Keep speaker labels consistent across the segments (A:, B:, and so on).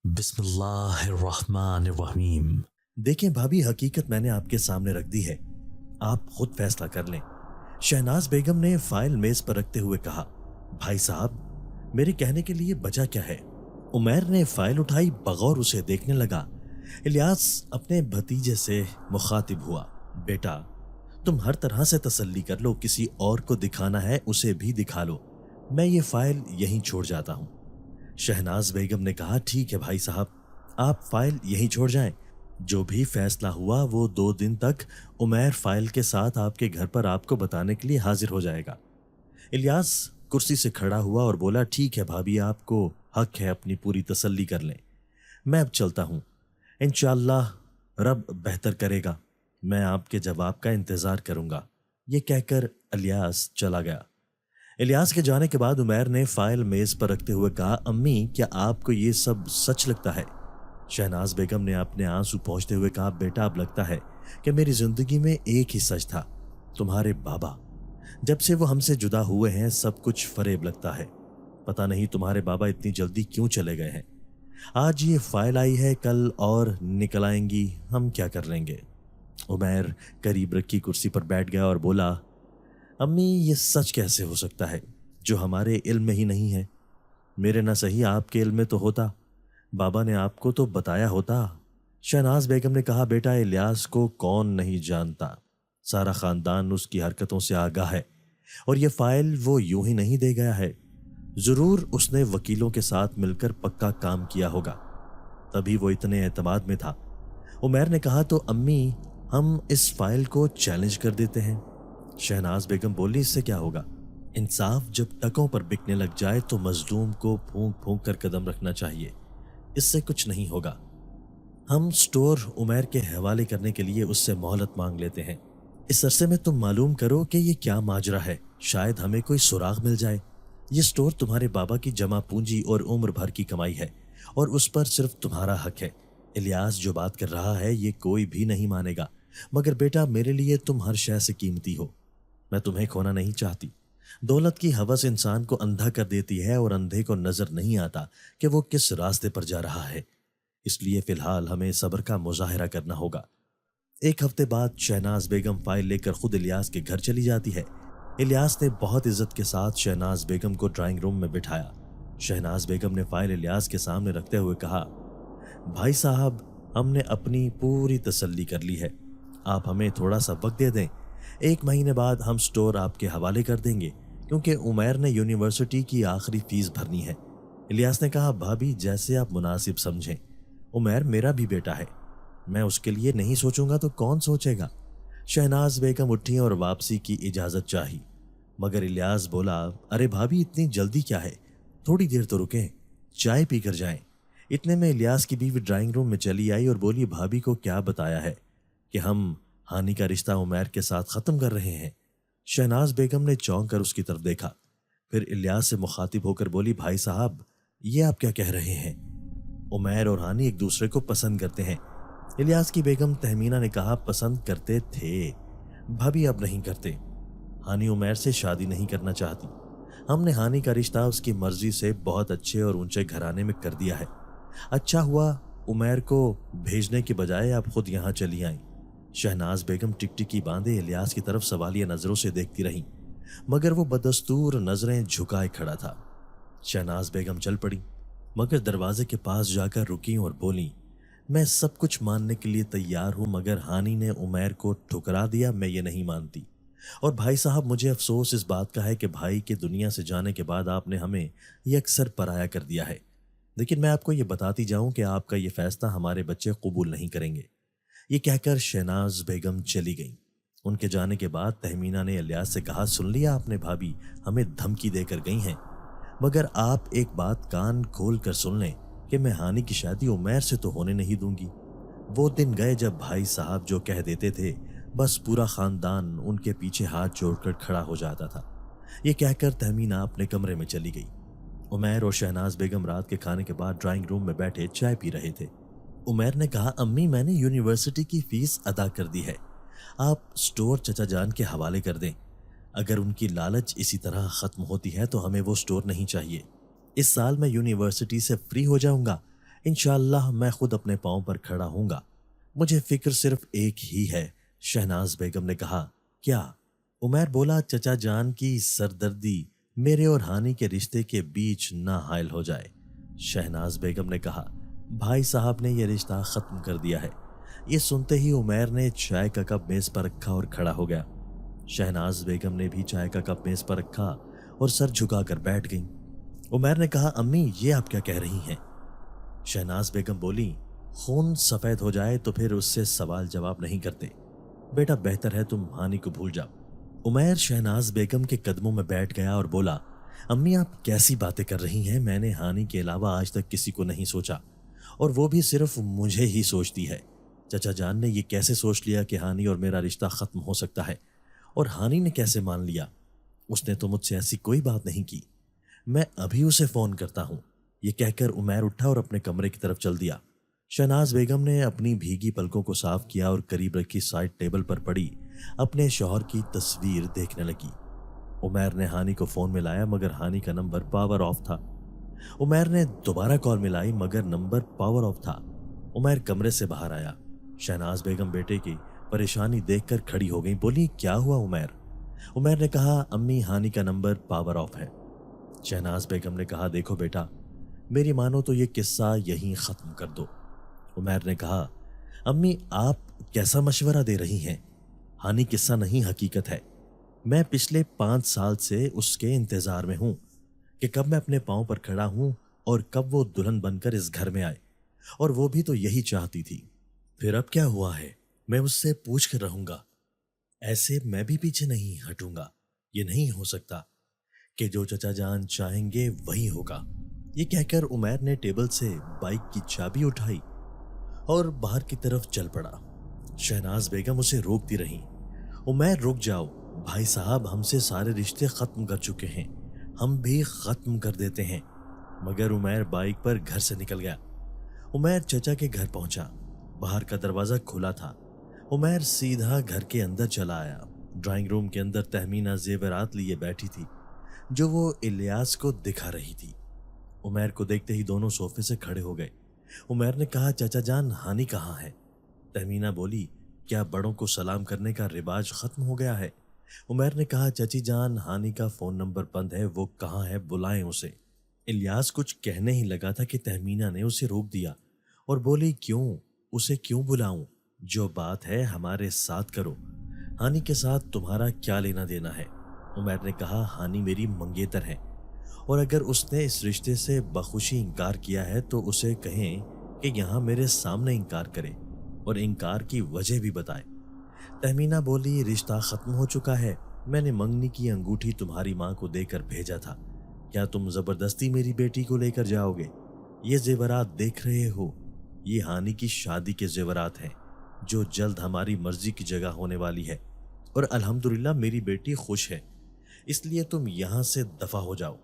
A: बिस्मिल्लाहिर्रहमानिर्रहीम।
B: देखें भाभी, हकीकत मैंने आपके सामने रख दी है। आप खुद फैसला कर लें। शहनाज बेगम ने फाइल मेज पर रखते हुए कहा, भाई साहब, मेरे कहने के लिए वजह क्या है? उमैर ने फाइल उठाई, बगौर उसे देखने लगा। इलियास अपने भतीजे से मुखातिब हुआ, बेटा, तुम हर तरह से तसल्ली कर लो, किसी और को दिखाना है उसे भी दिखा लो, मैं ये फाइल यहीं छोड़ जाता हूं। शहनाज बेगम ने कहा, ठीक है भाई साहब, आप फाइल यहीं छोड़ जाएं। जो भी फैसला हुआ वो 2 दिन तक उमैर फाइल के साथ आपके घर पर आपको बताने के लिए हाजिर हो जाएगा। इलियास कुर्सी से खड़ा हुआ और बोला, ठीक है भाभी, आपको हक है अपनी पूरी तसल्ली कर लें। मैं अब चलता हूं, इंशाअल्लाह रब बेहतर करेगा, मैं आपके जवाब का इंतजार करूंगा। ये कहकर इलियास चला गया। इलियास के जाने के बाद उमैर ने फाइल मेज पर रखते हुए कहा, अम्मी, क्या आपको ये सब सच लगता है? शहनाज बेगम ने अपने आंसू पोंछते हुए कहा, बेटा, अब लगता है कि मेरी जिंदगी में एक ही सच था, तुम्हारे बाबा। जब से वो हमसे जुदा हुए हैं सब कुछ फरेब लगता है। पता नहीं तुम्हारे बाबा इतनी जल्दी क्यों चले गए हैं। आज ये फाइल आई है, कल और निकल आएंगी, हम क्या कर लेंगे? उमैर करीब रखी कुर्सी पर बैठ गया और बोला, अम्मी, ये सच कैसे हो सकता है जो हमारे इल्म में ही नहीं है? मेरे ना सही आपके इल्म में तो होता, बाबा ने आपको तो बताया होता। शहनाज बेगम ने कहा, बेटा, इलियास को कौन नहीं जानता, सारा खानदान उसकी हरकतों से आगाह है, और ये फाइल वो यूं ही नहीं दे गया है, जरूर उसने वकीलों के साथ मिलकर पक्का काम किया होगा, तभी वो इतने एतमाद में था। उमैर ने कहा, तो अम्मी, हम इस फाइल को चैलेंज कर देते हैं। शहनाज बेगम बोली, इससे क्या होगा? इंसाफ जब टकों पर बिकने लग जाए तो मजलूम को फूंक फूंक कर कदम रखना चाहिए, इससे कुछ नहीं होगा। हम स्टोर उमैर के हवाले करने के लिए उससे मोहलत मांग लेते हैं। इस अरसे में तुम मालूम करो कि ये क्या माजरा है, शायद हमें कोई सुराग मिल जाए। ये स्टोर तुम्हारे बाबा की जमा पूंजी और उम्र भर की कमाई है, और उस पर सिर्फ तुम्हारा हक है। इलियास जो बात कर रहा है ये कोई भी नहीं मानेगा, मगर बेटा, मेरे लिए तुम हर शय से कीमती हो, मैं तुम्हें खोना नहीं चाहती। दौलत की हवस इंसान को अंधा कर देती है, और अंधे को नजर नहीं आता कि वो किस रास्ते पर जा रहा है। इसलिए फिलहाल हमें सब्र का मुजाहिरा करना होगा। 1 हफ्ते बाद शहनाज बेगम फाइल लेकर खुद इलियास के घर चली जाती है। इलियास ने बहुत इज्जत के साथ शहनाज बेगम को ड्राइंग रूम में बिठाया। शहनाज बेगम ने फाइल इलियास के सामने रखते हुए कहा, भाई साहब, हमने अपनी पूरी तसल्ली कर ली है, आप हमें थोड़ा सा वक्त दे दें, 1 महीने बाद हम स्टोर आपके हवाले कर देंगे, क्योंकि उमैर ने यूनिवर्सिटी की आखिरी फीस भरनी है। इलियास ने कहा, भाभी, जैसे आप मुनासिब समझें, उमैर मेरा भी बेटा है, मैं उसके लिए नहीं सोचूंगा तो कौन सोचेगा? शहनाज बेगम उठी और वापसी की इजाजत चाही, मगर इलियास बोला, अरे भाभी, इतनी जल्दी क्या है, थोड़ी देर तो रुकें, चाय पी कर जाएं। इतने में इलियास की बीवी ड्राइंग रूम में चली आई और बोली, भाभी को क्या बताया है कि हम हानि का रिश्ता उमैर के साथ खत्म कर रहे हैं? शहनाज बेगम ने चौंक कर उसकी तरफ देखा, फिर इलियास से मुखातिब होकर बोली, भाई साहब, ये आप क्या कह रहे हैं? उमैर और हानि एक दूसरे को पसंद करते हैं। इलियास की बेगम तहमीना ने कहा, पसंद करते थे भाभी, अब नहीं करते। हानि उमैर से शादी नहीं करना चाहती। हमने हानि का रिश्ता उसकी मर्जी से बहुत अच्छे और ऊंचे घराने में कर दिया है। अच्छा हुआ उमैर को भेजने के बजाय आप खुद यहां चली आईं। शहनाज बेगम टिकटिकी बांधे इलियास की तरफ सवालिया नजरों से देखती रहीं, मगर वो बदस्तूर नजरें झुकाए खड़ा था। शहनाज बेगम चल पड़ी, मगर दरवाजे के पास जाकर रुकी और बोली, मैं सब कुछ मानने के लिए तैयार हूं, मगर हानि ने उमैर को ठुकरा दिया, मैं ये नहीं मानती। और भाई साहब, मुझे अफसोस इस बात का है कि भाई के दुनिया से जाने के बाद आपने हमें ये अक्सर पराया कर दिया है। लेकिन मैं आपको ये बताती जाऊं कि आपका ये फैसला हमारे बच्चे कबूल नहीं करेंगे। ये कहकर शहनाज बेगम चली गई। उनके जाने के बाद तहमीना ने इलियास से कहा, सुन लिया आपने भाभी, हमें धमकी देकर गई हैं, मगर आप एक बात कान खोल कर सुन लें कि मैं हानि की शादी उमैर से तो होने नहीं दूंगी। वो दिन गए जब भाई साहब जो कह देते थे बस पूरा खानदान उनके पीछे हाथ जोड़कर खड़ा हो जाता था। ये कहकर तहमीना अपने कमरे में चली गई। उमैर और शहनाज बेगम रात के खाने के बाद ड्राइंग रूम में बैठे चाय पी रहे थे। उमैर ने कहा, अम्मी, मैंने यूनिवर्सिटी की फीस अदा कर दी है, आप स्टोर चचा जान के हवाले कर दें। अगर उनकी लालच इसी तरह खत्म होती है तो हमें वो स्टोर नहीं चाहिए। इस साल मैं यूनिवर्सिटी से फ्री हो जाऊंगा, इंशाअल्लाह मैं खुद अपने पाँव पर खड़ा हूँगा। मुझे फिक्र सिर्फ एक ही है, शहनाज बेगम ने कहा। क्या? उमैर बोला, चचा जान की सरदर्दी मेरे और हानि के रिश्ते के बीच ना हायल हो जाए। शहनाज बेगम ने कहा, भाई साहब ने यह रिश्ता खत्म कर दिया है। ये सुनते ही उमैर ने चाय का कप मेज पर रखा और खड़ा हो गया। शहनाज बेगम ने भी चाय का कप मेज पर रखा और सर झुकाकर बैठ गईं। उमैर ने कहा, अम्मी ये आप क्या कह रही हैं? शहनाज बेगम बोली, खून सफेद हो जाए तो फिर उससे सवाल जवाब नहीं करते। बेटा बेहतर है तुम हानि को भूल जाओ। उमैर शहनाज बेगम के कदमों में बैठ गया और बोला, अम्मी आप कैसी बातें कर रही हैं? मैंने हानि के अलावा आज तक किसी को नहीं सोचा, और वो भी सिर्फ मुझे ही सोचती है। चचा जान ने ये कैसे सोच लिया कि हानि और मेरा रिश्ता खत्म हो सकता है? और हानि ने कैसे मान लिया? उसने तो मुझसे ऐसी कोई बात नहीं की। मैं अभी उसे फोन करता हूँ। ये कहकर उमैर उठा और अपने कमरे की तरफ चल दिया। शहनाज बेगम ने अपनी भीगी पलकों को साफ किया और करीब रखी साइड टेबल पर पड़ी अपने शौहर की तस्वीर देखने लगी। उमैर ने हानि को फोन मिलाया मगर हानि का नंबर पावर ऑफ था। उमैर ने दोबारा कॉल मिलाई मगर नंबर पावर ऑफ था। उमैर कमरे से बाहर आया। शहनाज बेगम बेटे की परेशानी देखकर खड़ी हो गई। बोली, क्या हुआ उमैर? उमैर ने कहा, अम्मी हानि का नंबर पावर ऑफ है। शहनाज बेगम ने कहा, देखो बेटा, मेरी मानो तो ये किस्सा यहीं खत्म कर दो। उमैर ने कहा, अम्मी आप कैसा मशवरा दे रही हैं? हानि किस्सा नहीं हकीकत है। मैं पिछले 5 साल से उसके इंतजार में हूं कि कब मैं अपने पांव पर खड़ा हूं और कब वो दुल्हन बनकर इस घर में आए, और वो भी तो यही चाहती थी। फिर अब क्या हुआ है? मैं उससे पूछ कर रहूंगा। ऐसे मैं भी पीछे नहीं हटूंगा। ये नहीं हो सकता कि जो चचा जान चाहेंगे वही होगा। ये कहकर उमैर ने टेबल से बाइक की चाबी उठाई और बाहर की तरफ चल पड़ा। शहनाज बेगम उसे रोकती रही। उमैर रुक जाओ, भाई साहब हमसे सारे रिश्ते खत्म कर चुके हैं, हम भी खत्म कर देते हैं। मगर उमैर बाइक पर घर से निकल गया। उमैर चचा के घर पहुंचा। बाहर का दरवाजा खुला था। उमैर सीधा घर के अंदर चला आया। ड्राइंग रूम के अंदर तहमीना जेवरात लिए बैठी थी जो वो इलियास को दिखा रही थी। उमैर को देखते ही दोनों सोफे से खड़े हो गए। उमैर ने कहा, चाचा जान हानि कहाँ है? तहमीना बोली, क्या बड़ों को सलाम करने का रिवाज खत्म हो गया है? उमैर ने कहा, चाची जान हानि का फोन नंबर बंद है, वो कहाँ है, बुलाएं उसे। इलियास कुछ कहने ही लगा था कि तहमीना ने उसे रोक दिया और बोली, क्यों? उसे क्यों बुलाऊं? जो बात है हमारे साथ करो। हानि के साथ तुम्हारा क्या लेना देना है? उमैर ने कहा, हानि मेरी मंगेतर है और अगर उसने इस रिश्ते से बखुशी इनकार किया है तो उसे कहें कि यहाँ मेरे सामने इनकार करे और इनकार की वजह भी बताए। तहमीना बोली, रिश्ता खत्म हो चुका है। मैंने मंगनी की अंगूठी तुम्हारी माँ को देकर भेजा था। क्या तुम जबरदस्ती मेरी बेटी को लेकर जाओगे? ये जेवरात देख रहे हो, ये हानि की शादी के जेवरात हैं जो जल्द हमारी मर्जी की जगह होने वाली है, और अल्हम्दुलिल्लाह मेरी बेटी खुश है, इसलिए तुम यहाँ से दफा हो जाओ।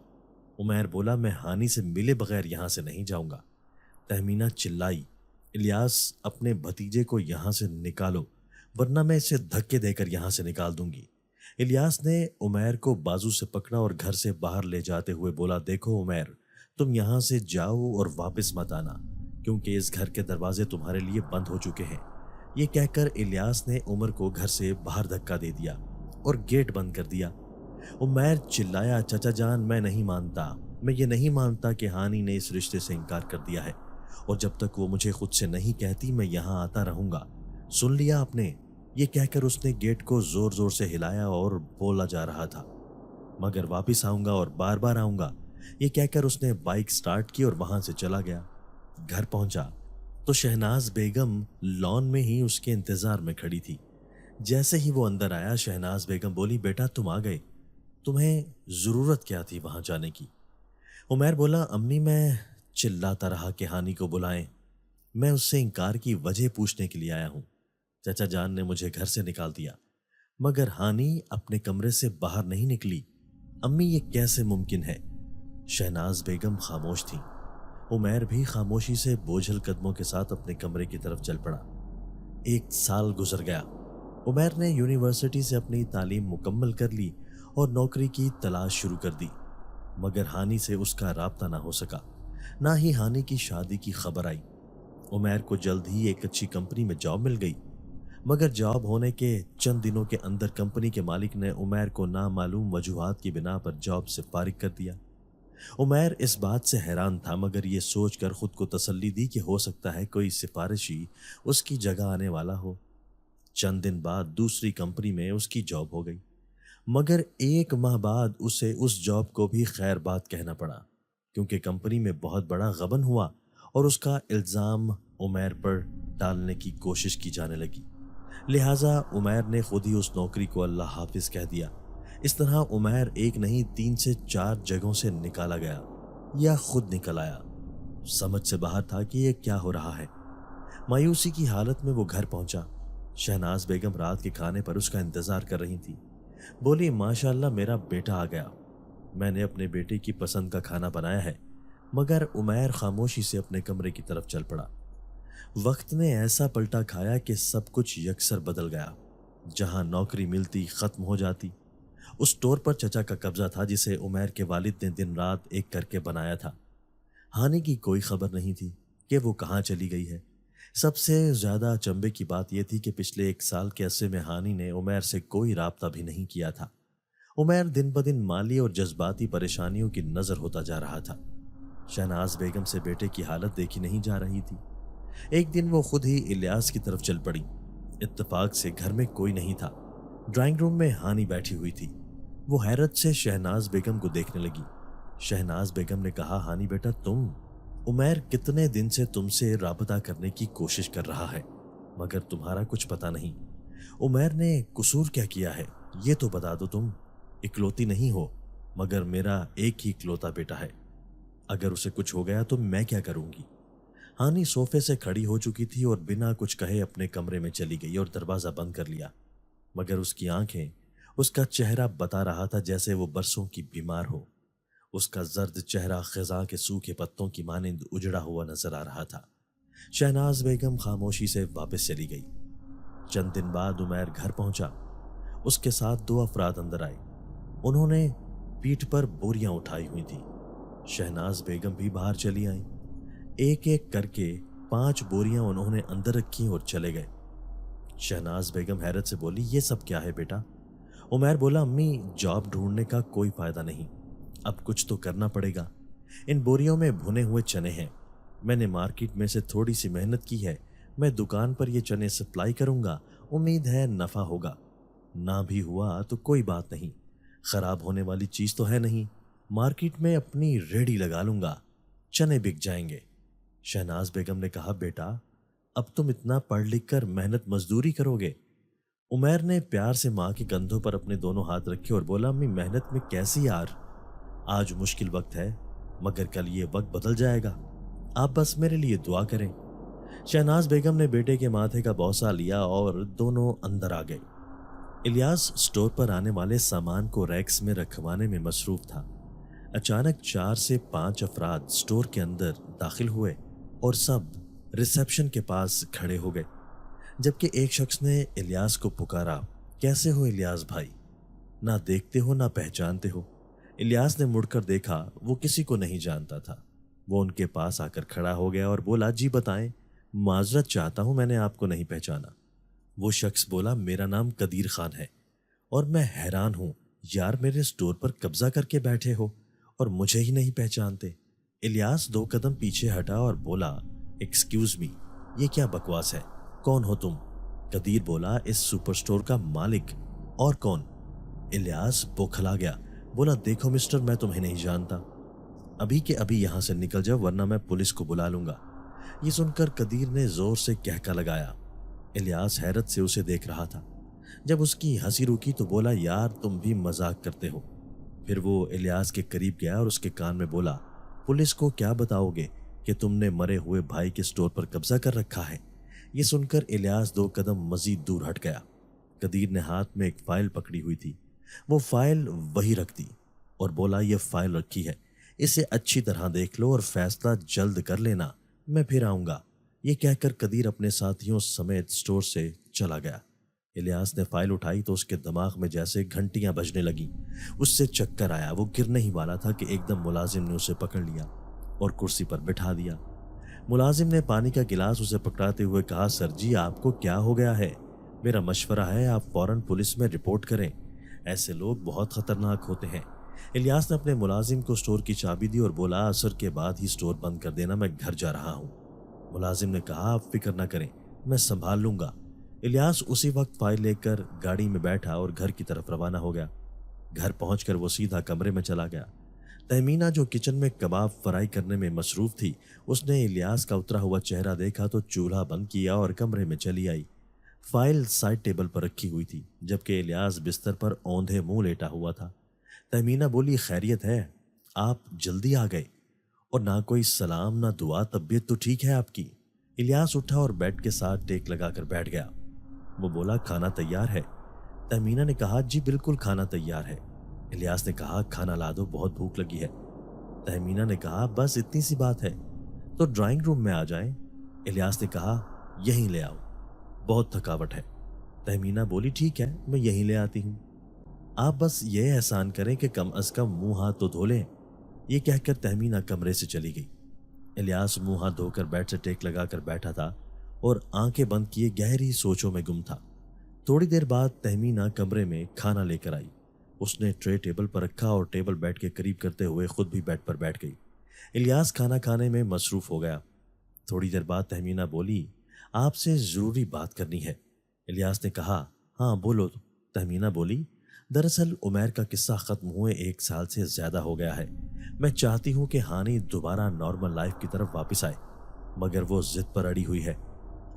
B: उमैर बोला, मैं हानि से मिले बगैर यहाँ से नहीं जाऊंगा। तहमीना चिल्लाई, इलियास अपने भतीजे को यहाँ से निकालो वरना मैं इसे धक्के देकर यहाँ से निकाल दूंगी। इलियास ने उमैर को बाजू से पकड़ा और घर से बाहर ले जाते हुए बोला, देखो उमैर, तुम यहाँ से जाओ और वापस मत आना क्योंकि इस घर के दरवाजे तुम्हारे लिए बंद हो चुके हैं। ये कहकर इलियास ने उमर को घर से बाहर धक्का दे दिया और गेट बंद कर दिया। उमैर चिल्लाया, चाचा जान मैं नहीं मानता, मैं ये नहीं मानता कि हानि ने इस रिश्ते से इनकार कर दिया है, और जब तक वो मुझे खुद से नहीं कहती मैं यहाँ आता रहूंगा। सुन लिया आपने? ये कहकर उसने गेट को जोर जोर से हिलाया और बोला जा रहा था, मगर वापस आऊंगा और बार बार आऊंगा। ये कहकर उसने बाइक स्टार्ट की और वहां से चला गया। घर पहुंचा तो शहनाज बेगम लॉन में ही उसके इंतजार में खड़ी थी। जैसे ही वो अंदर आया, शहनाज बेगम बोली, बेटा तुम आ गए, तुम्हें जरूरत क्या थी वहां जाने की? उमैर बोला, अम्मी मैं चिल्लाता रहा कि हानि को बुलाएं, मैं उससे इनकार की वजह पूछने के लिए आया हूं। चाचा जान ने मुझे घर से निकाल दिया मगर हानि अपने कमरे से बाहर नहीं निकली। अम्मी ये कैसे मुमकिन है? शहनाज बेगम खामोश थी। उमैर भी खामोशी से बोझल कदमों के साथ अपने कमरे की तरफ चल पड़ा। 1 साल गुजर गया। उमैर ने यूनिवर्सिटी से अपनी तालीम मुकम्मल कर ली और नौकरी की तलाश शुरू कर दी, मगर हानि से उसका राब्ता ना हो सका। نہ ہی ہانی کی شادی کی خبر آئی۔ عمیر کو جلد ہی ایک اچھی کمپنی میں جاب مل گئی، مگر جاب ہونے کے چند دنوں کے اندر کمپنی کے مالک نے عمیر کو نامعلوم وجوہات کی بنا پر جاب سے فارغ کر دیا۔ عمیر اس بات سے حیران تھا، مگر یہ سوچ کر خود کو تسلی دی کہ ہو سکتا ہے کوئی سفارشی اس کی جگہ آنے والا ہو۔ چند دن بعد دوسری کمپنی میں اس کی جاب ہو گئی، مگر 1 ماہ بعد اسے اس جاب کو بھی خیر بات کہنا پڑا، کیونکہ کمپنی میں بہت بڑا غبن ہوا اور اس کا الزام عمیر پر ڈالنے کی کوشش کی جانے لگی۔ لہٰذا عمیر نے خود ہی اس نوکری کو اللہ حافظ کہہ دیا۔ اس طرح عمیر ایک نہیں 3 سے 4 جگہوں سے نکالا گیا یا خود نکل آیا۔ سمجھ سے باہر تھا کہ یہ کیا ہو رہا ہے۔ مایوسی کی حالت میں وہ گھر پہنچا۔ شہناز بیگم رات کے کھانے پر اس کا انتظار کر رہی تھی۔ بولی، ماشاءاللہ میرا بیٹا آ گیا، میں نے اپنے بیٹے کی پسند کا کھانا بنایا ہے۔ مگر عمیر خاموشی سے اپنے کمرے کی طرف چل پڑا۔ وقت نے ایسا پلٹا کھایا کہ سب کچھ یکسر بدل گیا۔ جہاں نوکری ملتی ختم ہو جاتی۔ اس اسٹور پر چچا کا قبضہ تھا جسے عمیر کے والد نے دن رات ایک کر کے بنایا تھا۔ ہانی کی کوئی خبر نہیں تھی کہ وہ کہاں چلی گئی ہے۔ سب سے زیادہ چنبے کی بات یہ تھی کہ پچھلے 1 سال کے عرصے میں ہانی نے عمیر سے کوئی رابطہ بھی نہیں کیا تھا۔ عمیر دن بدن مالی اور جذباتی پریشانیوں کی نظر ہوتا جا رہا تھا۔ شہناز بیگم سے بیٹے کی حالت دیکھی نہیں جا رہی تھی۔ ایک دن وہ خود ہی الیاس کی طرف چل پڑی۔ اتفاق سے گھر میں کوئی نہیں تھا۔ ڈرائنگ روم میں ہانی بیٹھی ہوئی تھی۔ وہ حیرت سے شہناز بیگم کو دیکھنے لگی۔ شہناز بیگم نے کہا، ہانی بیٹا تم؟ عمیر کتنے دن سے تم سے رابطہ کرنے کی کوشش کر رہا ہے، مگر تمہارا کچھ پتہ نہیں۔ عمیر نے قصور کیا کیا ہے یہ تو بتا دو۔ تم اکلوتی نہیں ہو، مگر میرا ایک ہی اکلوتا بیٹا ہے۔ اگر اسے کچھ ہو گیا تو میں کیا کروں گی؟ ہانی صوفے سے کھڑی ہو چکی تھی اور بنا کچھ کہے اپنے کمرے میں چلی گئی اور دروازہ بند کر لیا، مگر اس کی آنکھیں، اس کا چہرہ بتا رہا تھا جیسے وہ برسوں کی بیمار ہو۔ اس کا زرد چہرہ خزاں کے سوکھے پتوں کی مانند اجڑا ہوا نظر آ رہا تھا۔ شہناز بیگم خاموشی سے واپس چلی گئی۔ چند دن بعد عمیر گھر پہنچا۔ اس کے ساتھ 2 افراد اندر آئے۔ انہوں نے پیٹھ پر بوریاں اٹھائی ہوئی تھیں۔ شہناز بیگم بھی باہر چلی آئیں۔ ایک ایک کر کے 5 بوریاں انہوں نے اندر رکھیں اور چلے گئے۔ شہناز بیگم حیرت سے بولی، یہ سب کیا ہے بیٹا؟ عمیر بولا، امی جاب ڈھونڈنے کا کوئی فائدہ نہیں، اب کچھ تو کرنا پڑے گا۔ ان بوریوں میں بھنے ہوئے چنے ہیں، میں نے مارکیٹ میں سے تھوڑی سی محنت کی ہے، میں دکان پر یہ چنے سپلائی کروں گا، امید ہے نفع ہوگا، نہ بھی ہوا تو کوئی بات نہیں، خراب ہونے والی چیز تو ہے نہیں، مارکیٹ میں اپنی ریڑھی لگا لوں گا، چنے بک جائیں گے۔ شہناز بیگم نے کہا، بیٹا اب تم اتنا پڑھ لکھ کر محنت مزدوری کرو گے؟ عمیر نے پیار سے ماں کے کندھوں پر اپنے دونوں ہاتھ رکھے اور بولا، امی محنت میں کیسی یار، آج مشکل وقت ہے مگر کل یہ وقت بدل جائے گا، آپ بس میرے لیے دعا کریں۔ شہناز بیگم نے بیٹے کے ماتھے کا بوسہ لیا اور دونوں اندر آ گئے۔ الیاس اسٹور پر آنے والے سامان کو ریکس میں رکھوانے میں مصروف تھا۔ اچانک 4 سے 5 افراد اسٹور کے اندر داخل ہوئے اور سب ریسیپشن کے پاس کھڑے ہو گئے، جبکہ ایک شخص نے الیاس کو پکارا، کیسے ہو الیاس بھائی؟ نہ دیکھتے ہو نہ پہچانتے ہو۔ الیاس نے مڑ کر دیکھا، وہ کسی کو نہیں جانتا تھا۔ وہ ان کے پاس آ کر کھڑا ہو گیا اور بولا، جی بتائیں، معذرت چاہتا ہوں میں نے آپ کو نہیں پہچانا۔ وہ شخص بولا، میرا نام قدیر خان ہے اور میں حیران ہوں، یار میرے اسٹور پر قبضہ کر کے بیٹھے ہو اور مجھے ہی نہیں پہچانتے۔ الیاس 2 قدم پیچھے ہٹا اور بولا، ایکسکیوز می، یہ کیا بکواس ہے، کون ہو تم؟ قدیر بولا، اس سپر اسٹور کا مالک۔ اور کون؟ الیاس بوکھلا گیا، بولا، دیکھو مسٹر، میں تمہیں نہیں جانتا، ابھی کے ابھی یہاں سے نکل جاؤ ورنہ میں پولیس کو بلا لوں گا۔ یہ سن کر قدیر نے زور سے کہکا لگایا۔ الیاس حیرت سے اسے دیکھ رہا تھا۔ جب اس کی ہنسی رکی تو بولا، یار تم بھی مذاق کرتے ہو۔ پھر وہ الیاس کے قریب گیا اور اس کے کان میں بولا، پولیس کو کیا بتاؤ گے کہ تم نے مرے ہوئے بھائی کے اسٹور پر قبضہ کر رکھا ہے؟ یہ سن کر الیاس 2 قدم مزید دور ہٹ گیا۔ قدیر نے ہاتھ میں ایک فائل پکڑی ہوئی تھی، وہ فائل وہی رکھ دی اور بولا، یہ فائل رکھی ہے، اسے اچھی طرح دیکھ لو اور فیصلہ جلد کر لینا، میں پھر آؤں گا۔ یہ کہہ کر قدیر اپنے ساتھیوں سمیت اسٹور سے چلا گیا۔ الیاس نے فائل اٹھائی تو اس کے دماغ میں جیسے گھنٹیاں بجنے لگیں۔ اس سے چکر آیا، وہ گرنے ہی والا تھا کہ ایک دم ملازم نے اسے پکڑ لیا۔ और कुर्सी पर बिठा दिया। मुलाजिम ने पानी का गिलास उसे पकड़ाते हुए कहा, सर जी आपको क्या हो गया है? मेरा मशवरा है आप फौरन पुलिस में रिपोर्ट करें, ऐसे लोग बहुत खतरनाक होते हैं। इलियास ने अपने मुलाजिम को स्टोर की चाबी दी और बोला, असर के बाद ही स्टोर बंद कर देना, मैं घर जा रहा हूँ। मुलाजिम ने कहा, आप फिक्र ना करें, मैं संभाल लूंगा। इलियास उसी वक्त फाइल लेकर गाड़ी में बैठा और घर की तरफ रवाना हो गया। घर पहुंचकर वो सीधा कमरे में चला गया। तहमीना जो किचन में कबाब फ्राई करने में मसरूफ थी, उसने इलियास का उतरा हुआ चेहरा देखा तो चूल्हा बंद किया और कमरे में चली आई। फाइल साइड टेबल पर रखी हुई थी, जबकि इलियास बिस्तर पर औंधे मुंह लेटा हुआ था। तहमीना बोली, खैरियत है? आप जल्दी आ गए और ना कोई सलाम ना दुआ, तबीयत तो ठीक है आपकी? इलियास उठा और बेड के साथ टेक लगाकर बैठ गया। वो बोला, खाना तैयार है? तहमीना ने कहा, जी बिल्कुल खाना तैयार है। इलियास ने कहा, खाना ला दो, बहुत भूख लगी है। तहमीना ने कहा, बस इतनी सी बात है, तो ड्राइंग रूम में आ जाएं। इलियास ने कहा, यहीं ले आओ, बहुत थकावट है। तहमीना बोली, ठीक है, मैं यहीं ले आती हूँ। आप बस ये एहसान करें कि कम अज कम मुंह हाथ तो धो लें। ये कहकर तहमीना कमरे से चली गई। इलियास मुंह हाथ धोकर बेड से टेक लगाकर बैठा था और आंखें बंद किए गहरी सोचों में गुम था। थोड़ी देर बाद तहमीना कमरे में खाना लेकर आई। उसने ट्रे टेबल पर रखा और टेबल बेड के करीब करते हुए खुद भी बेड पर बैठ गई। इलियास खाना खाने में मसरूफ हो गया। थोड़ी देर बाद तहमीना बोली, आपसे जरूरी बात करनी है। इलियास ने कहा, हाँ बोलो। तहमीना बोली, दरअसल उमैर का किस्सा खत्म हुए 1 साल से ज्यादा हो गया है। मैं चाहती हूँ कि हानि दोबारा नॉर्मल लाइफ की तरफ वापस आए, मगर वो जिद पर अड़ी हुई है।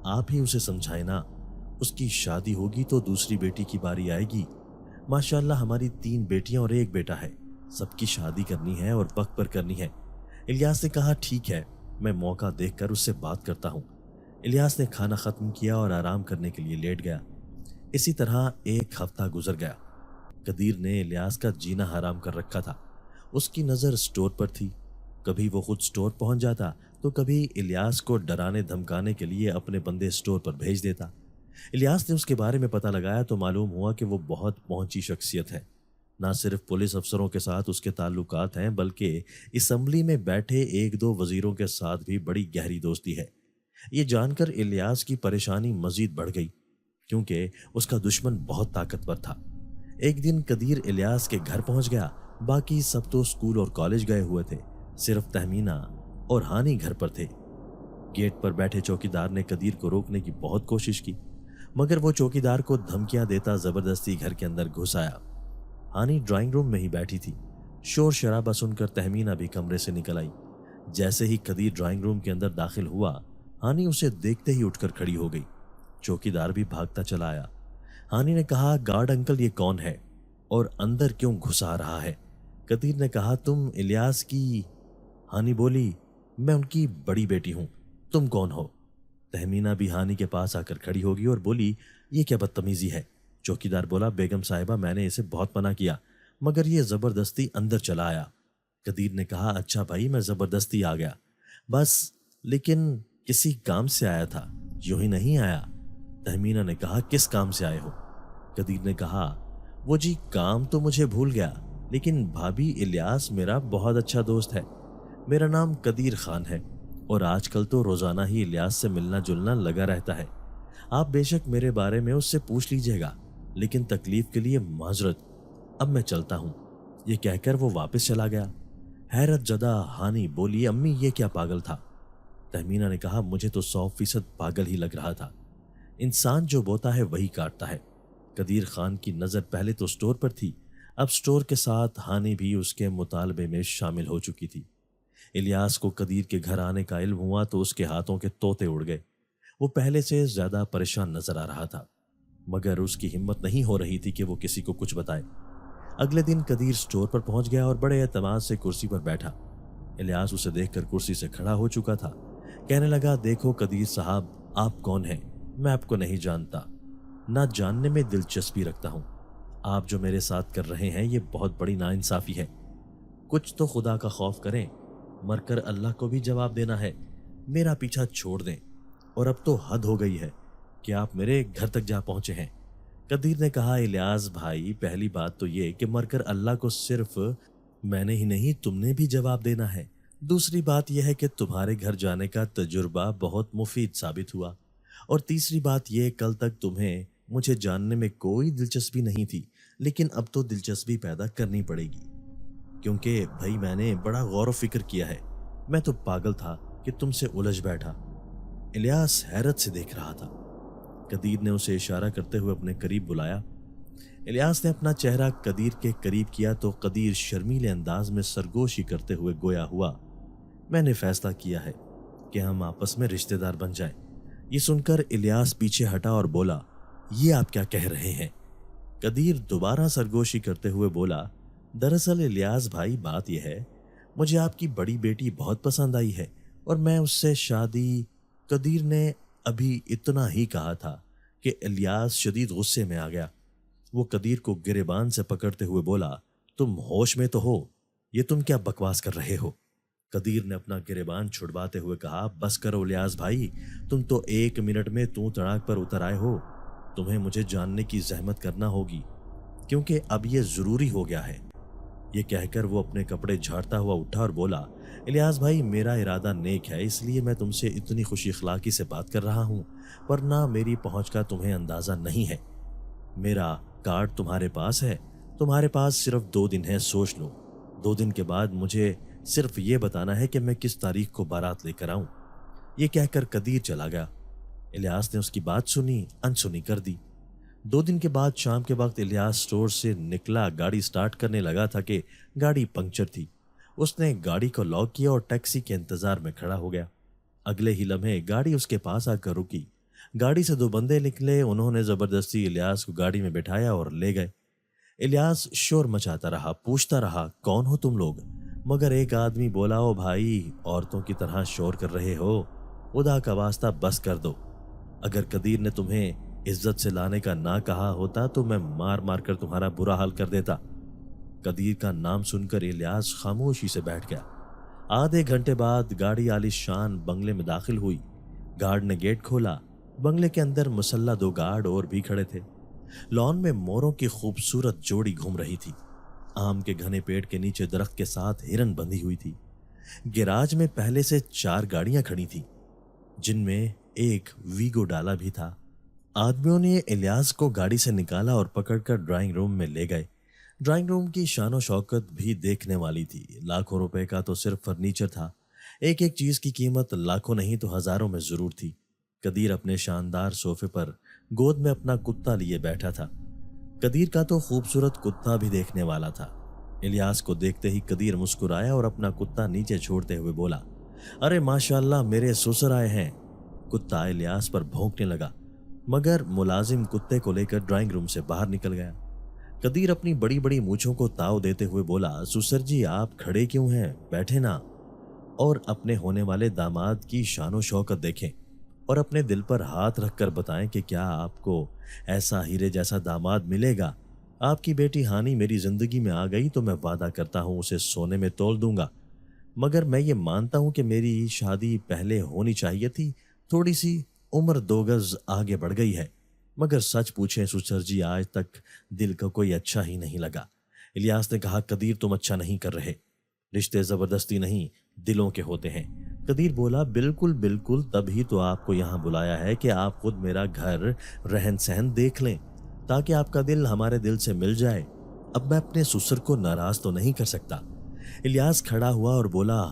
B: आप ही उसे समझाए ना। उसकी शादी होगी तो दूसरी बेटी की बारी आएगी। माशाल्लाह हमारी 3 बेटियां और 1 बेटा है। सबकी शादी करनी है और वक्त पर करनी है। इलियास ने कहा, ठीक है, मैं मौका देखकर उससे बात करता हूँ। इलियास ने खाना खत्म किया और आराम करने के लिए लेट गया। इसी तरह 1 हफ्ता गुजर गया। कदीर ने इलियास का जीना हराम कर रखा था। उसकी नज़र स्टोर पर थी। कभी वो खुद स्टोर पहुंच जाता तो कभी इलियास को डराने धमकाने के लिए अपने बंदे स्टोर पर भेज देता। इलियास ने उसके बारे में पता लगाया तो मालूम हुआ कि वो बहुत पहुंची शख्सियत है। ना सिर्फ पुलिस अफसरों के साथ उसके ताल्लुकात हैं, बल्कि असम्बली में बैठे 1-2 वजीरों के साथ भी बड़ी गहरी दोस्ती है। ये जानकर इलियास की परेशानी मजीद बढ़ गई, क्योंकि उसका दुश्मन बहुत ताकतवर था। एक दिन कदीर इलियास के घर पहुंच गया। बाकी सब तो स्कूल और कॉलेज गए हुए थे, सिर्फ तहमीना और हानि घर पर थे। गेट पर बैठे चौकीदार ने कदीर को रोकने की बहुत कोशिश की, मगर वो चौकीदार को धमकियां देता जबरदस्ती घर के अंदर घुस आया। हानि ड्राइंग रूम में ही बैठी थी। शोर शराबा सुनकर तहमीना भी कमरे से निकल आई। जैसे ही कदीर ड्राइंग रूम के अंदर दाखिल हुआ, हानि उसे देखते ही उठकर खड़ी हो गई। चौकीदार भी भागता चला आया। हानि ने कहा, गार्ड अंकल ये कौन है और अंदर क्यों घुसा रहा है? कदीर ने कहा, तुम इलियास की। हानि बोली, मैं उनकी बड़ी बेटी हूं, तुम कौन हो? तहमीना भी हानि के पास आकर खड़ी होगी और बोली, ये क्या बदतमीजी है? चौकीदार बोला, बेगम साहिबा मैंने इसे बहुत मना किया, मगर ये जबरदस्ती अंदर चला आया। कदीर ने कहा, अच्छा भाई, मैं जबरदस्ती आ गया बस, लेकिन किसी काम से आया था, यूं ही नहीं आया। तहमीना ने कहा, किस काम से आए हो? कदीर ने कहा, वो जी काम तो मुझे भूल गया, लेकिन भाभी इलियास मेरा बहुत अच्छा दोस्त है। मेरा नाम कदीर खान है और आजकल तो रोजाना ही इलियास से मिलना जुलना लगा रहता है। आप बेशक मेरे बारे में उससे पूछ लीजिएगा, लेकिन तकलीफ के लिए माजरत, अब मैं चलता हूं। ये कहकर वो वापस चला गया। हैरत जदा हानि बोली, अम्मी ये क्या पागल था? तहमीना ने कहा, मुझे तो 100% पागल ही लग रहा था। इंसान जो बोता है वही काटता है। कदीर खान की नजर पहले तो स्टोर पर थी, अब स्टोर के साथ हानि भी उसके मुतालबे में शामिल हो चुकी थी। इलियास को कदीर के घर आने का इल्म हुआ तो उसके हाथों के तोते उड़ गए। वो पहले से ज्यादा परेशान नजर आ रहा था, मगर उसकी हिम्मत नहीं हो रही थी कि वो किसी को कुछ बताए। अगले दिन कदीर स्टोर पर पहुंच गया और बड़े एतमाद से कुर्सी पर बैठा। इलियास उसे देखकर कुर्सी से खड़ा हो चुका था। कहने लगा, देखो कदीर साहब, आप कौन हैं? मैं आपको नहीं जानता, ना जानने में दिलचस्पी रखता हूं। आप जो मेरे साथ कर रहे हैं ये बहुत बड़ी नाइंसाफी है। कुछ तो खुदा का खौफ करें, मरकर अल्लाह को भी जवाब देना है। मेरा पीछा छोड़ दें, और अब तो हद हो गई है कि आप मेरे घर तक जा पहुंचे हैं। कदीर ने कहा, इलियास भाई, पहली बात तो ये कि मरकर अल्लाह को सिर्फ मैंने ही नहीं तुमने भी जवाब देना है। दूसरी बात यह है कि तुम्हारे घर जाने का तजुर्बा बहुत मुफीद साबित हुआ। और तीसरी बात यह, कल तक तुम्हें मुझे जानने में कोई दिलचस्पी नहीं थी, लेकिन अब तो दिलचस्पी पैदा करनी पड़ेगी, क्योंकि भाई मैंने बड़ा गौर व फिक्र किया है। मैं तो पागल था कि तुमसे उलझ बैठा। इलियास हैरत से देख रहा था। कदीर ने उसे इशारा करते हुए अपने करीब बुलाया। इलियास ने अपना चेहरा कदीर के करीब किया तो कदीर शर्मीले अंदाज में सरगोशी करते हुए गोया हुआ, मैंने फैसला किया है कि हम आपस में रिश्तेदार बन जाएं। ये सुनकर इलियास पीछे हटा और बोला, ये आप क्या कह रहे हैं? कदीर दोबारा सरगोशी करते हुए बोला, दरअसल इलियास भाई, बात यह है, मुझे आपकी बड़ी बेटी बहुत पसंद आई है और मैं उससे शादी। कदीर ने अभी इतना ही कहा था कि इलियास शदीद गुस्से में आ गया। वो कदीर को गिरेबान से पकड़ते हुए बोला, तुम होश में तो हो? ये तुम क्या बकवास कर रहे हो? कदीर ने अपना गिरेबान छुड़वाते हुए कहा, बस करो इलियास भाई, तुम तो 1 मिनट में तू तड़ाक पर उतर आए हो। तुम्हें मुझे जानने की जहमत करना होगी, क्योंकि अब ये जरूरी हो गया है। ये कहकर वो अपने कपड़े झाड़ता हुआ उठा और बोला, इलियास भाई, मेरा इरादा नेक है, इसलिए मैं तुमसे इतनी खुशी इखलाकी से बात कर रहा हूँ, वरना मेरी पहुंच का तुम्हें अंदाजा नहीं है। मेरा कार्ड तुम्हारे पास है, तुम्हारे पास सिर्फ 2 दिन है, सोच लो। 2 दिन के बाद मुझे सिर्फ ये बताना है कि मैं किस तारीख को बारात लेकर आऊं। ये कहकर कदीर चला गया। इलियास ने उसकी बात सुनी, अनसुनी कर दी। 2 दिन के बाद शाम के वक्त इलियास स्टोर से निकला, गाड़ी स्टार्ट करने लगा था कि गाड़ी पंक्चर थी। उसने गाड़ी को लॉक किया और टैक्सी के इंतजार में खड़ा हो गया। अगले ही लम्हे गाड़ी उसके पास आकर रुकी। गाड़ी से 2 बंदे निकले, उन्होंने जबरदस्ती इलियास को गाड़ी में बिठाया और ले गए। इलियास शोर मचाता रहा, पूछता रहा, कौन हो तुम लोग? मगर एक आदमी बोला, ओ भाई, औरतों की तरह शोर कर रहे हो, खुदा का वास्ता बस कर दो। अगर कदीर ने तुम्हें इज्जत से लाने का ना कहा होता तो मैं मार मार कर तुम्हारा बुरा हाल कर देता। कदीर का नाम सुनकर इलियास खामोशी से बैठ गया। आधे घंटे बाद गाड़ी आलीशान बंगले में दाखिल हुई। गार्ड ने गेट खोला। बंगले के अंदर मुसल्ला 2 गार्ड और भी खड़े थे। लॉन में मोरों की खूबसूरत जोड़ी घूम रही थी। आम के घने पेड़ के नीचे दरख्त के साथ हिरन बंधी हुई थी। गैराज में पहले से 4 गाड़ियां खड़ी थी, जिनमें एक वीगो डाला भी था। आदमियों ने इलियास को गाड़ी से निकाला और पकड़कर ड्राइंग रूम में ले गए। ड्राइंग रूम की शानो शौकत भी देखने वाली थी। लाखों रुपए का तो सिर्फ फर्नीचर था। एक एक चीज की कीमत लाखों नहीं तो हजारों में जरूर थी। कदीर अपने शानदार सोफे पर गोद में अपना कुत्ता लिए बैठा था। कदीर का तो खूबसूरत कुत्ता भी देखने वाला था। इलियास को देखते ही कदीर मुस्कुराया और अपना कुत्ता नीचे छोड़ते हुए बोला, अरे माशाल्लाह, मेरे ससुर आए हैं। कुत्ता इलियास पर भौंकने लगा, मगर मुलाजिम कुत्ते को लेकर ड्राइंग रूम से बाहर निकल गया। कदीर अपनी बड़ी बड़ी मूंछों को ताव देते हुए बोला, सुसर जी, आप खड़े क्यों हैं? बैठे ना और अपने होने वाले दामाद की शानो शौकत देखें और अपने दिल पर हाथ रखकर बताएं कि क्या आपको ऐसा हीरे जैसा दामाद मिलेगा। आपकी बेटी हानी मेरी जिंदगी में आ गई तो मैं वादा करता हूं उसे सोने में तोल दूंगा, मगर मैं ये मानता हूं कि मेरी शादी पहले होनी चाहिए थी। थोड़ी सी उम्र 2 गज आगे बढ़ गई है, मगर सच पूछें सुसर जी, आज तक दिल का कोई अच्छा ही नहीं लगा। इलियास ने कहा, कदीर, तुम अच्छा नहीं कर रहे। रिश्ते जबरदस्ती नहीं, दिलों के होते हैं। कदीर बोला, बिल्कुल बिल्कुल, तभी तो आपको यहाँ बुलाया है कि आप खुद मेरा घर, रहन सहन देख लें, ताकि आपका दिल हमारे दिल से मिल जाए। अब मैं अपने ससुर को नाराज तो नहीं कर सकता। इलियास खड़ा हुआ और बोला,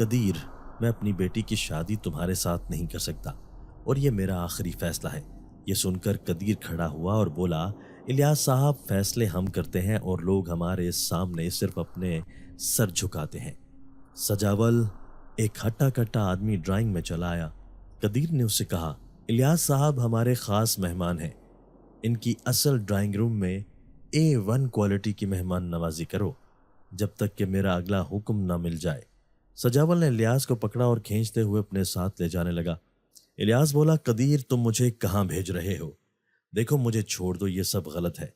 B: कदीर, मैं अपनी बेटी की शादी तुम्हारे साथ नहीं कर सकता और ये मेरा आखिरी फैसला है। ये सुनकर कदीर खड़ा हुआ और बोला, इलियास साहब, फैसले हम करते हैं और लोग हमारे सामने सिर्फ अपने सर झुकाते हैं। सजावल, एक हट्टा कट्टा आदमी ड्राइंग में चला आया। कदीर ने उससे कहा, इलियास साहब हमारे खास मेहमान हैं, इनकी असल ड्राइंग रूम में A1 क्वालिटी की मेहमान नवाजी करो, जब तक कि मेरा अगला हुक्म ना मिल जाए। सजावल ने इलियास को पकड़ा और खींचते हुए अपने साथ ले जाने लगा। इलियास बोला, कदीर, तुम मुझे कहाँ भेज रहे हो? देखो, मुझे छोड़ दो, ये सब गलत है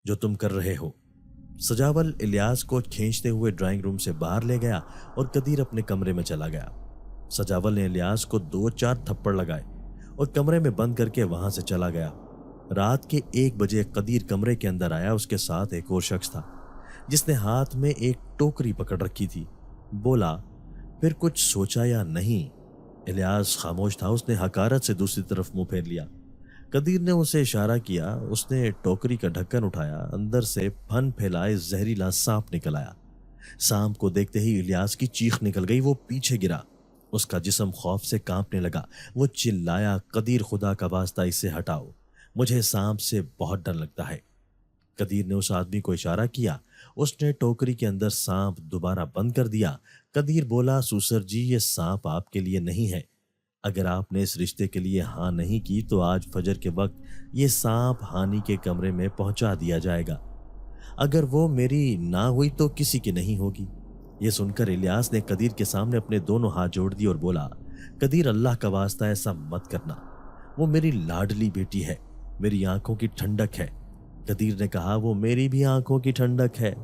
B: जो तुम कर रहे हो। सजावल इलियास को खींचते हुए ड्राइंग रूम से बाहर ले गया और कदीर अपने कमरे में चला गया। सजावल ने इलियास को 2-4 थप्पड़ लगाए और कमरे में बंद करके वहां से चला गया। रात के 1 बजे कदीर कमरे के अंदर आया। उसके साथ एक और शख्स था, जिसने हाथ में एक टोकरी पकड़ रखी थी। बोला, پھر کچھ سوچا یا نہیں، الیاس خاموش تھا۔ اس نے حقارت سے دوسری طرف منہ پھیر لیا۔ قدیر نے اسے اشارہ کیا۔ اس نے ٹوکری کا ڈھکن اٹھایا، اندر سے پھن پھیلائے زہریلا سانپ نکل آیا۔ سانپ کو دیکھتے ہی الیاس کی چیخ نکل گئی، وہ پیچھے گرا، اس کا جسم خوف سے کانپنے لگا۔ وہ چلایا، قدیر خدا کا واسطہ اسے ہٹاؤ، مجھے سانپ سے بہت ڈر لگتا ہے۔ قدیر نے اس آدمی کو اشارہ کیا، اس نے ٹوکری کے اندر سانپ دوبارہ بند کر دیا۔ قدیر بولا، سوسر جی یہ سانپ آپ کے لیے نہیں ہے، اگر آپ نے اس رشتے کے لیے ہاں نہیں کی تو آج فجر کے وقت یہ سانپ ہانی کے کمرے میں پہنچا دیا جائے گا، اگر وہ میری نہ ہوئی تو کسی کی نہیں ہوگی۔ یہ سن کر الیاس نے قدیر کے سامنے اپنے دونوں ہاتھ جوڑ دیے اور بولا، قدیر اللہ کا واسطہ ایسا مت کرنا، وہ میری لاڈلی بیٹی ہے، میری آنکھوں کی ٹھنڈک ہے۔ قدیر نے کہا، وہ میری بھی آنکھوں کی ٹھنڈک ہے،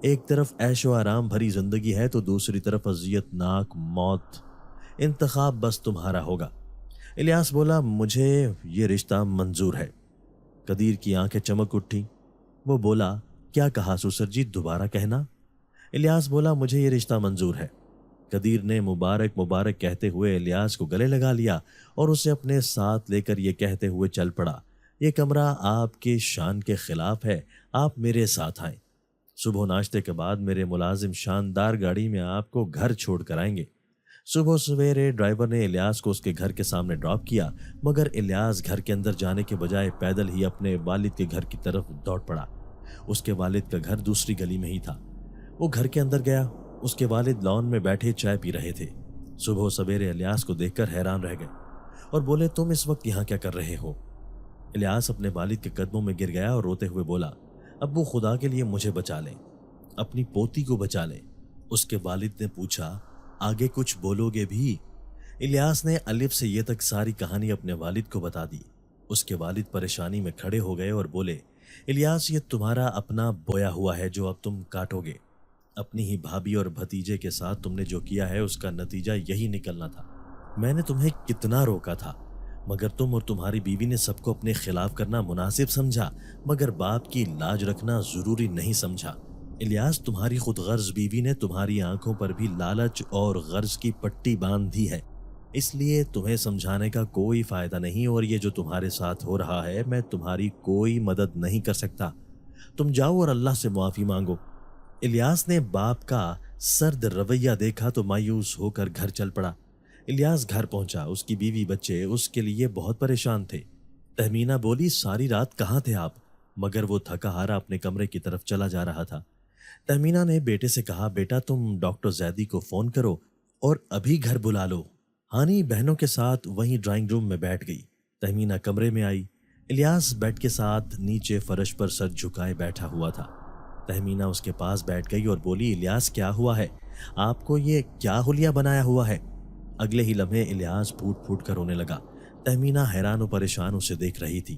B: ایک طرف عیش و آرام بھری زندگی ہے تو دوسری طرف اذیت ناک موت، انتخاب بس تمہارا ہوگا۔ الیاس بولا، مجھے یہ رشتہ منظور ہے۔ قدیر کی آنکھیں چمک اٹھی، وہ بولا، کیا کہا سسر جی، دوبارہ کہنا۔ الیاس بولا، مجھے یہ رشتہ منظور ہے۔ قدیر نے مبارک مبارک کہتے ہوئے الیاس کو گلے لگا لیا اور اسے اپنے ساتھ لے کر یہ کہتے ہوئے چل پڑا، یہ کمرہ آپ کے شان کے خلاف ہے، آپ میرے ساتھ آئیں، صبح ناشتے کے بعد میرے ملازم شاندار گاڑی میں آپ کو گھر چھوڑ کر آئیں گے۔ صبح سویرے ڈرائیور نے الیاس کو اس کے گھر کے سامنے ڈراپ کیا، مگر الیاس گھر کے اندر جانے کے بجائے پیدل ہی اپنے والد کے گھر کی طرف دوڑ پڑا۔ اس کے والد کا گھر دوسری گلی میں ہی تھا۔ وہ گھر کے اندر گیا، اس کے والد لان میں بیٹھے چائے پی رہے تھے۔ صبح سویرے الیاس کو دیکھ کر حیران رہ گئے اور بولے، تم اس وقت یہاں کیا کر رہے ہو؟ الیاس اپنے والد کے قدموں میں گر گیا اور روتے ہوئے بولا، ابو خدا کے لیے مجھے بچا لیں، اپنی پوتی کو بچا لیں۔ اس کے والد نے پوچھا، آگے کچھ بولو گے بھی؟ الیاس نے الف سے یہ تک ساری کہانی اپنے والد کو بتا دی۔ اس کے والد پریشانی میں کھڑے ہو گئے اور بولے، الیاس یہ تمہارا اپنا بویا ہوا ہے جو اب تم کاٹو گے، اپنی ہی بھابھی اور بھتیجے کے ساتھ تم نے جو کیا ہے اس کا نتیجہ یہی نکلنا تھا۔ میں نے تمہیں کتنا روکا تھا، مگر تم اور تمہاری بیوی نے سب کو اپنے خلاف کرنا مناسب سمجھا، مگر باپ کی لاج رکھنا ضروری نہیں سمجھا۔ الیاس تمہاری خود غرض بیوی نے تمہاری آنکھوں پر بھی لالچ اور غرض کی پٹی باندھ دی ہے، اس لیے تمہیں سمجھانے کا کوئی فائدہ نہیں، اور یہ جو تمہارے ساتھ ہو رہا ہے میں تمہاری کوئی مدد نہیں کر سکتا، تم جاؤ اور اللہ سے معافی مانگو۔ الیاس نے باپ کا سرد رویہ دیکھا تو مایوس ہو کر گھر چل پڑا۔ الیاس گھر پہنچا، اس کی بیوی بچے اس کے لیے بہت پریشان تھے۔ تہمینہ بولی، ساری رات کہاں تھے آپ؟ مگر وہ تھکا ہارا اپنے کمرے کی طرف چلا جا رہا تھا۔ تہمینہ نے بیٹے سے کہا، بیٹا تم ڈاکٹر زیدی کو فون کرو اور ابھی گھر بلا لو۔ ہانی بہنوں کے ساتھ وہیں ڈرائنگ روم میں بیٹھ گئی۔ تہمینہ کمرے میں آئی، الیاس بیڈ کے ساتھ نیچے فرش پر سر جھکائے بیٹھا ہوا تھا۔ تہمینہ اس کے پاس بیٹھ گئی اور بولی، الیاس کیا ہوا ہے؟ آپ کو یہ کیا حلیہ بنایا ہوا ہے؟ اگلے ہی لمحے الیاس پھوٹ پھوٹ کر رونے لگا۔ تہمینہ حیران و پریشان اسے دیکھ رہی تھی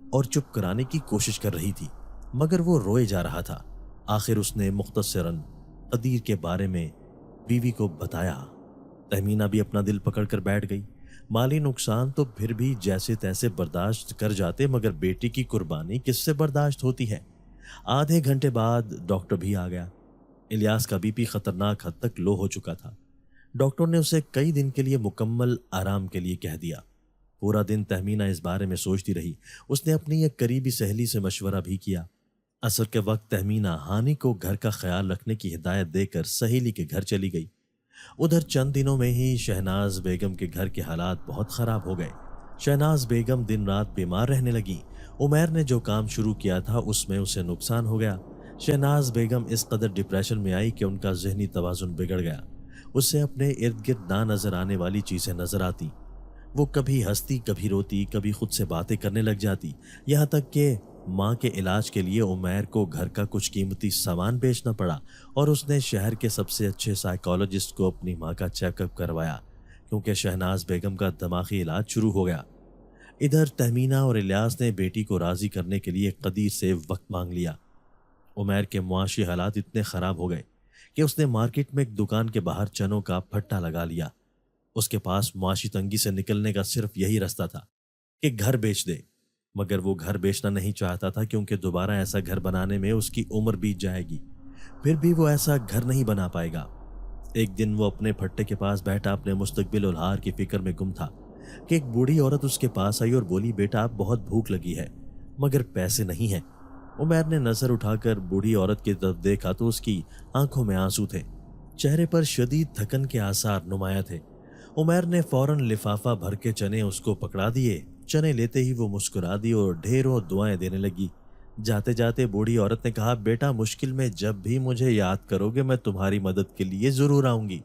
B: اور چپ کرانے کی کوشش کر رہی تھی، مگر وہ روئے جا رہا تھا۔ آخر اس نے مختصراً قدیر کے بارے میں بیوی کو بتایا۔ تہمینہ بھی اپنا دل پکڑ کر بیٹھ گئی۔ مالی نقصان تو پھر بھی جیسے تیسے برداشت کر جاتے، مگر بیٹی کی قربانی کس سے برداشت ہوتی ہے؟ آدھے گھنٹے بعد ڈاکٹر بھی آ گیا۔ الیاس کا بی پی خطرناک حد تک لو ہو چکا تھا۔ ڈاکٹر نے اسے کئی دن کے لیے مکمل آرام کے لیے کہہ دیا۔ پورا دن تہمینہ اس بارے میں سوچتی رہی۔ اس نے اپنی ایک قریبی سہیلی سے مشورہ بھی کیا۔ عصر کے وقت تہمینہ ہانی کو گھر کا خیال رکھنے کی ہدایت دے کر سہیلی کے گھر چلی گئی۔ ادھر چند دنوں میں ہی شہناز بیگم کے گھر کے حالات بہت خراب ہو گئے۔ شہناز بیگم دن رات بیمار رہنے لگی۔ عمیر نے جو کام شروع کیا تھا اس میں اسے نقصان ہو گیا۔ شہناز بیگم اس قدر ڈپریشن میں آئی کہ ان کا ذہنی توازن بگڑ گیا۔ اسے اپنے ارد گرد نہ نظر آنے والی چیزیں نظر آتی۔ وہ کبھی ہنستی، کبھی روتی، کبھی خود سے باتیں کرنے لگ جاتی، یہاں تک کہ ماں کے علاج کے لیے عمیر کو گھر کا کچھ قیمتی سامان بیچنا پڑا، اور اس نے شہر کے سب سے اچھے سائیکالوجسٹ کو اپنی ماں کا چیک اپ کروایا، کیونکہ شہناز بیگم کا دماغی علاج شروع ہو گیا۔ ادھر تہمینہ اور الیاس نے بیٹی کو راضی کرنے کے لیے قدیر سے وقت مانگ لیا۔ عمیر کے معاشی حالات اتنے خراب ہو گئے کہ اس نے مارکیٹ میں ایک دکان کے باہر چنوں کا پھٹا لگا لیا۔ اس کے پاس معاشی تنگی سے نکلنے کا صرف یہی راستہ تھا کہ گھر بیچ دے، مگر وہ گھر بیچنا نہیں چاہتا تھا، کیونکہ دوبارہ ایسا گھر بنانے میں اس کی عمر بیت جائے گی، پھر بھی وہ ایسا گھر نہیں بنا پائے گا۔ एक दिन वो अपने भट्टे के पास बैठा अपने मुस्तकबिल और हार की फिक्र में गुम था कि एक बूढ़ी औरत उसके पास आई और बोली, बेटा आप बहुत भूख लगी है मगर पैसे नहीं हैं। उमैर ने नजर उठाकर बूढ़ी औरत की तरफ देखा तो उसकी आंखों में आंसू थे, चेहरे पर शदीद थकन के आसार नुमाया थे। उमैर ने फौरन लिफाफा भर के चने उसको पकड़ा दिए। चने लेते ही वो मुस्कुरा दी और ढेरों दुआएं देने लगी। जाते जाते बूढ़ी औरत ने कहा, बेटा मुश्किल में जब भी मुझे याद करोगे मैं तुम्हारी मदद के लिए जरूर आऊंगी।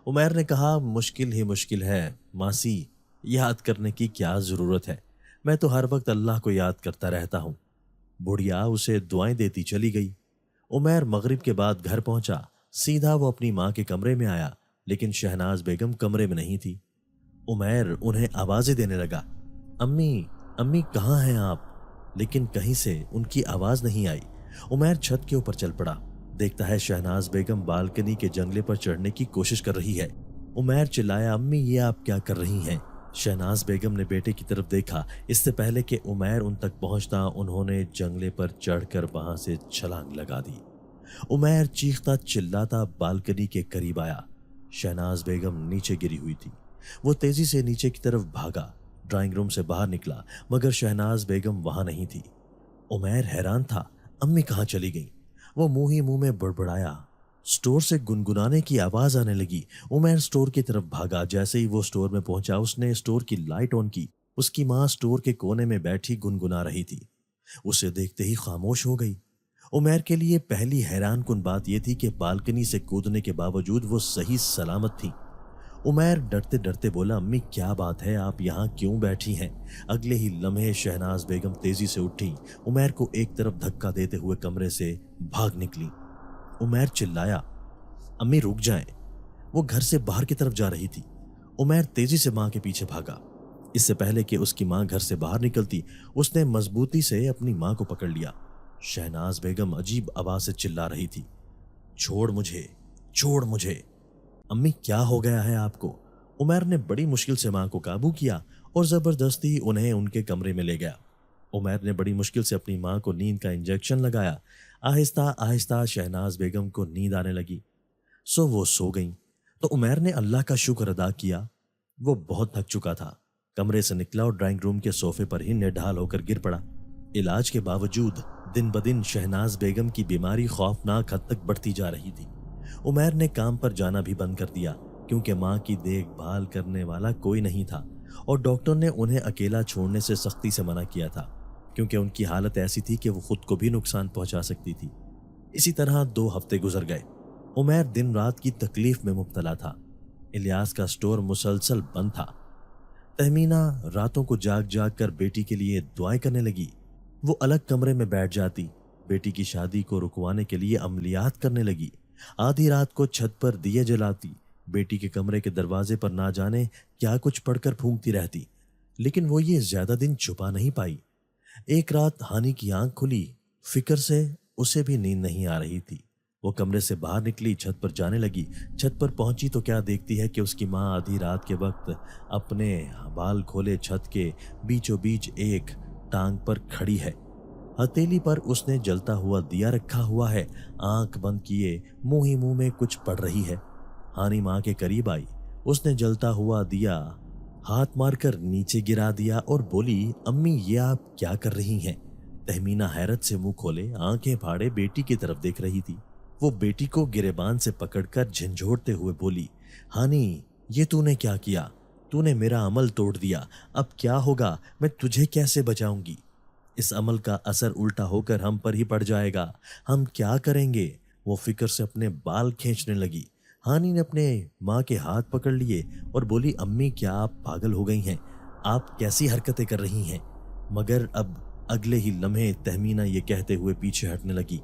B: उमैर ने कहा, मुश्किल ही मुश्किल है मासी, याद करने की क्या जरूरत है, मैं तो हर वक्त अल्लाह को याद करता रहता हूँ। बुढ़िया उसे दुआएं देती चली गई। उमैर मगरिब के बाद घर पहुंचा। सीधा वो अपनी माँ के कमरे में आया, लेकिन शहनाज बेगम कमरे में नहीं थी। उमैर उन्हें आवाजें देने लगा, अम्मी अम्मी कहाँ हैं आप? लेकिन कहीं से उनकी आवाज नहीं आई। उमैर छत के ऊपर चल पड़ा। देखता है शहनाज बेगम बालकनी के जंगले पर चढ़ने की कोशिश कर रही है। उमैर चिल्लाया, अम्मी ये आप क्या कर रही हैं? शहनाज बेगम ने बेटे की तरफ देखा। इससे पहले कि उमैर उन तक पहुंचता उन्होंने जंगले पर चढ़कर वहां से छलांग लगा दी। उमैर चीखता चिल्लाता बालकनी के करीब आया। शहनाज बेगम नीचे गिरी हुई थी। वो तेजी से नीचे की तरफ भागा, ड्राइंग रूम से बाहर निकला, मगर शहनाज बेगम वहां नहीं थी। उमैर हैरान था, अम्मी कहाँ चली गई? वो मुंह ही मुंह में बड़बड़ाया। स्टोर से गुनगुनाने की आवाज आने लगी। उमैर स्टोर की तरफ भागा। जैसे ही वो स्टोर में पहुंचा उसने स्टोर की लाइट ऑन की। उसकी माँ स्टोर के कोने में बैठी गुनगुना रही थी। उसे देखते ही खामोश हो गई। उमैर के लिए पहली हैरान कुन बात यह थी कि बालकनी से कूदने के बावजूद वो सही सलामत थी। उमैर डरते डरते बोला, अम्मी क्या बात है, आप यहाँ क्यों बैठी हैं? अगले ही लम्हे शहनाज बेगम तेजी से उठी, उमैर को एक तरफ धक्का देते हुए कमरे से भाग निकली। उमैर चिल्लाया, अम्मी रुक जाएं। वो घर से बाहर की तरफ जा रही थी। उमैर तेजी से माँ के पीछे भागा। इससे पहले कि उसकी माँ घर से बाहर निकलती उसने मजबूती से अपनी माँ को पकड़ लिया। शहनाज बेगम अजीब आवाज से चिल्ला रही थी, छोड़ मुझे, छोड़ मुझे। अम्मी क्या हो गया है आपको? उमैर ने बड़ी मुश्किल से मां को काबू किया और जबरदस्ती उन्हें उनके कमरे में ले गया। उमैर ने बड़ी मुश्किल से अपनी मां को नींद का इंजेक्शन लगाया। आहिस्ता आहिस्ता शहनाज बेगम को नींद आने लगी। वो सो गईं। तो उमैर ने अल्लाह का शुक्र अदा किया। वो बहुत थक चुका था। कमरे से निकला और ड्राइंग रूम के सोफे पर ही निढाल होकर गिर पड़ा। इलाज के बावजूद दिन ब दिन शहनाज बेगम की बीमारी खौफनाक हद तक बढ़ती जा रही थी। उमैर ने काम पर जाना भी बंद कर दिया क्योंकि मां की देखभाल करने वाला कोई नहीं था और डॉक्टर ने उन्हें अकेला छोड़ने से सख्ती से मना किया था क्योंकि उनकी हालत ऐसी थी कि वो खुद को भी नुकसान पहुंचा सकती थी। इसी तरह 2 हफ्ते गुजर गए। उमैर दिन रात की तकलीफ में मुब्तला था। इलियास का स्टोर मुसलसल बंद था। तहमीना रातों को जाग जाग कर बेटी के लिए दुआएं करने लगी। वो अलग कमरे में बैठ जाती, बेटी की शादी को रुकवाने के लिए अमलियात करने लगी। आधी रात को छत पर दिए जलाती, बेटी के कमरे के दरवाजे पर ना जाने क्या कुछ पढ़कर फूंकती रहती, लेकिन वो ये ज्यादा दिन छुपा नहीं पाई। एक रात हानि की आंख खुली। फिक्र से उसे भी नींद नहीं आ रही थी। वो कमरे से बाहर निकली, छत पर जाने लगी। छत पर पहुंची तो क्या देखती है कि उसकी माँ आधी रात के वक्त अपने बाल खोले छत के बीचों बीच एक टांग पर खड़ी है। हथेली पर उसने जलता हुआ दिया रखा हुआ है। आंख बंद किए मुंह ही मुंह में कुछ पढ़ रही है। हानि मां के करीब आई। उसने जलता हुआ दिया हाथ मारकर नीचे गिरा दिया और बोली, अम्मी ये आप क्या कर रही हैं? तहमीना हैरत से मुंह खोले आंखें फाड़े बेटी की तरफ देख रही थी। वो बेटी को गिरेबान से पकड़कर झंझोड़ते हुए बोली, हानि ये तूने क्या किया? तूने मेरा अमल तोड़ दिया। अब क्या होगा? मैं तुझे कैसे बचाऊंगी? इस अमल का असर उल्टा होकर हम पर ही पड़ जाएगा। हम क्या करेंगे? वो फिक्र से अपने बाल खींचने लगी। हानि ने अपने माँ के हाथ पकड़ लिए और बोली, अम्मी क्या आप पागल हो गई हैं? आप कैसी हरकतें कर रही हैं? मगर अब अगले ही लम्हे तहमीना ये कहते हुए पीछे हटने लगी,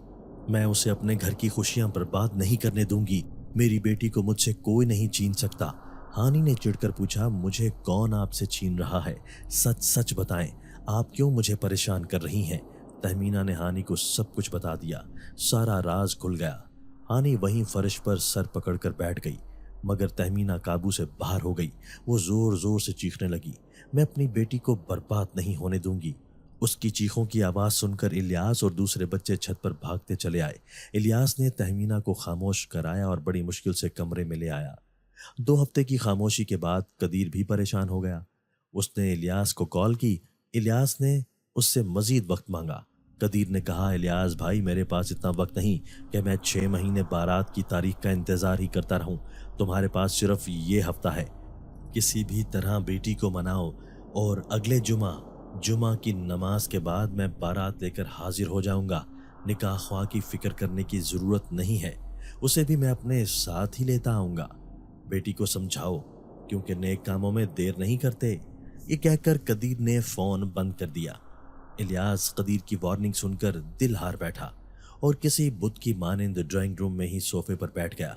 B: मैं उसे अपने घर की खुशियां बर्बाद नहीं करने दूंगी। मेरी बेटी को मुझसे कोई नहीं छीन सकता। हानि ने चिढ़कर पूछा, मुझे कौन आपसे छीन रहा है? सच सच बताएं, आप क्यों मुझे परेशान कर रही हैं? तहमीना ने हानि को सब कुछ बता दिया। सारा राज खुल गया। हानि वहीं फर्श पर सर पकड़कर बैठ गई, मगर तहमीना काबू से बाहर हो गई। वो जोर जोर से चीखने लगी, मैं अपनी बेटी को बर्बाद नहीं होने दूंगी। اس کی چیخوں کی آواز سن کر الیاس اور دوسرے بچے چھت پر بھاگتے چلے آئے۔ الیاس نے تہمینہ کو خاموش کرایا اور بڑی مشکل سے کمرے میں لے آیا۔ 2 ہفتے کی خاموشی کے بعد قدیر بھی پریشان ہو گیا۔ اس نے الیاس کو کال کی۔ الیاس نے اس سے مزید وقت مانگا۔ قدیر نے کہا، الیاس بھائی، میرے پاس اتنا وقت نہیں کہ میں 6 مہینے بارات کی تاریخ کا انتظار ہی کرتا رہوں۔ تمہارے پاس صرف یہ ہفتہ ہے۔ کسی بھی طرح بیٹی کو مناؤ اور اگلے جمعہ کی نماز کے بعد میں بارات لے کر حاضر ہو جاؤں گا۔ نکاح خواہ کی فکر کرنے کی ضرورت نہیں ہے، اسے بھی میں اپنے ساتھ ہی لیتا آؤں گا۔ بیٹی کو سمجھاؤ، کیونکہ نیک کاموں میں دیر نہیں کرتے۔ یہ کہہ کر قدیر نے فون بند کر دیا۔ الیاس قدیر کی وارننگ سن کر دل ہار بیٹھا اور کسی بت کی مانند ڈرائنگ روم میں ہی صوفے پر بیٹھ گیا۔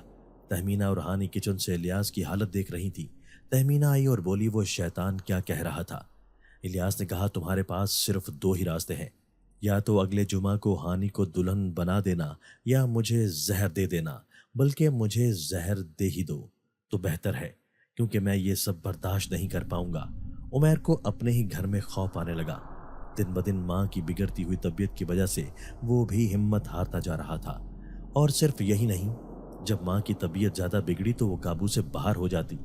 B: تہمینہ اور ہانی کچن سے الیاس کی حالت دیکھ رہی تھی۔ تہمینہ آئی اور بولی، وہ شیطان کیا کہہ رہا تھا؟ الیاس نے کہا، تمہارے پاس صرف 2 ہی راستے ہیں، یا تو اگلے جمعہ کو ہانی کو دلہن بنا دینا یا مجھے زہر دے دینا، بلکہ مجھے زہر دے ہی دو تو بہتر ہے، کیونکہ میں یہ سب برداشت نہیں کر پاؤں گا۔ عمیر کو اپنے ہی گھر میں خوف آنے لگا۔ دن بدن ماں کی بگڑتی ہوئی طبیعت کی وجہ سے وہ بھی ہمت ہارتا جا رہا تھا۔ اور صرف یہی نہیں، جب ماں کی طبیعت زیادہ بگڑی تو وہ قابو سے باہر ہو جاتی۔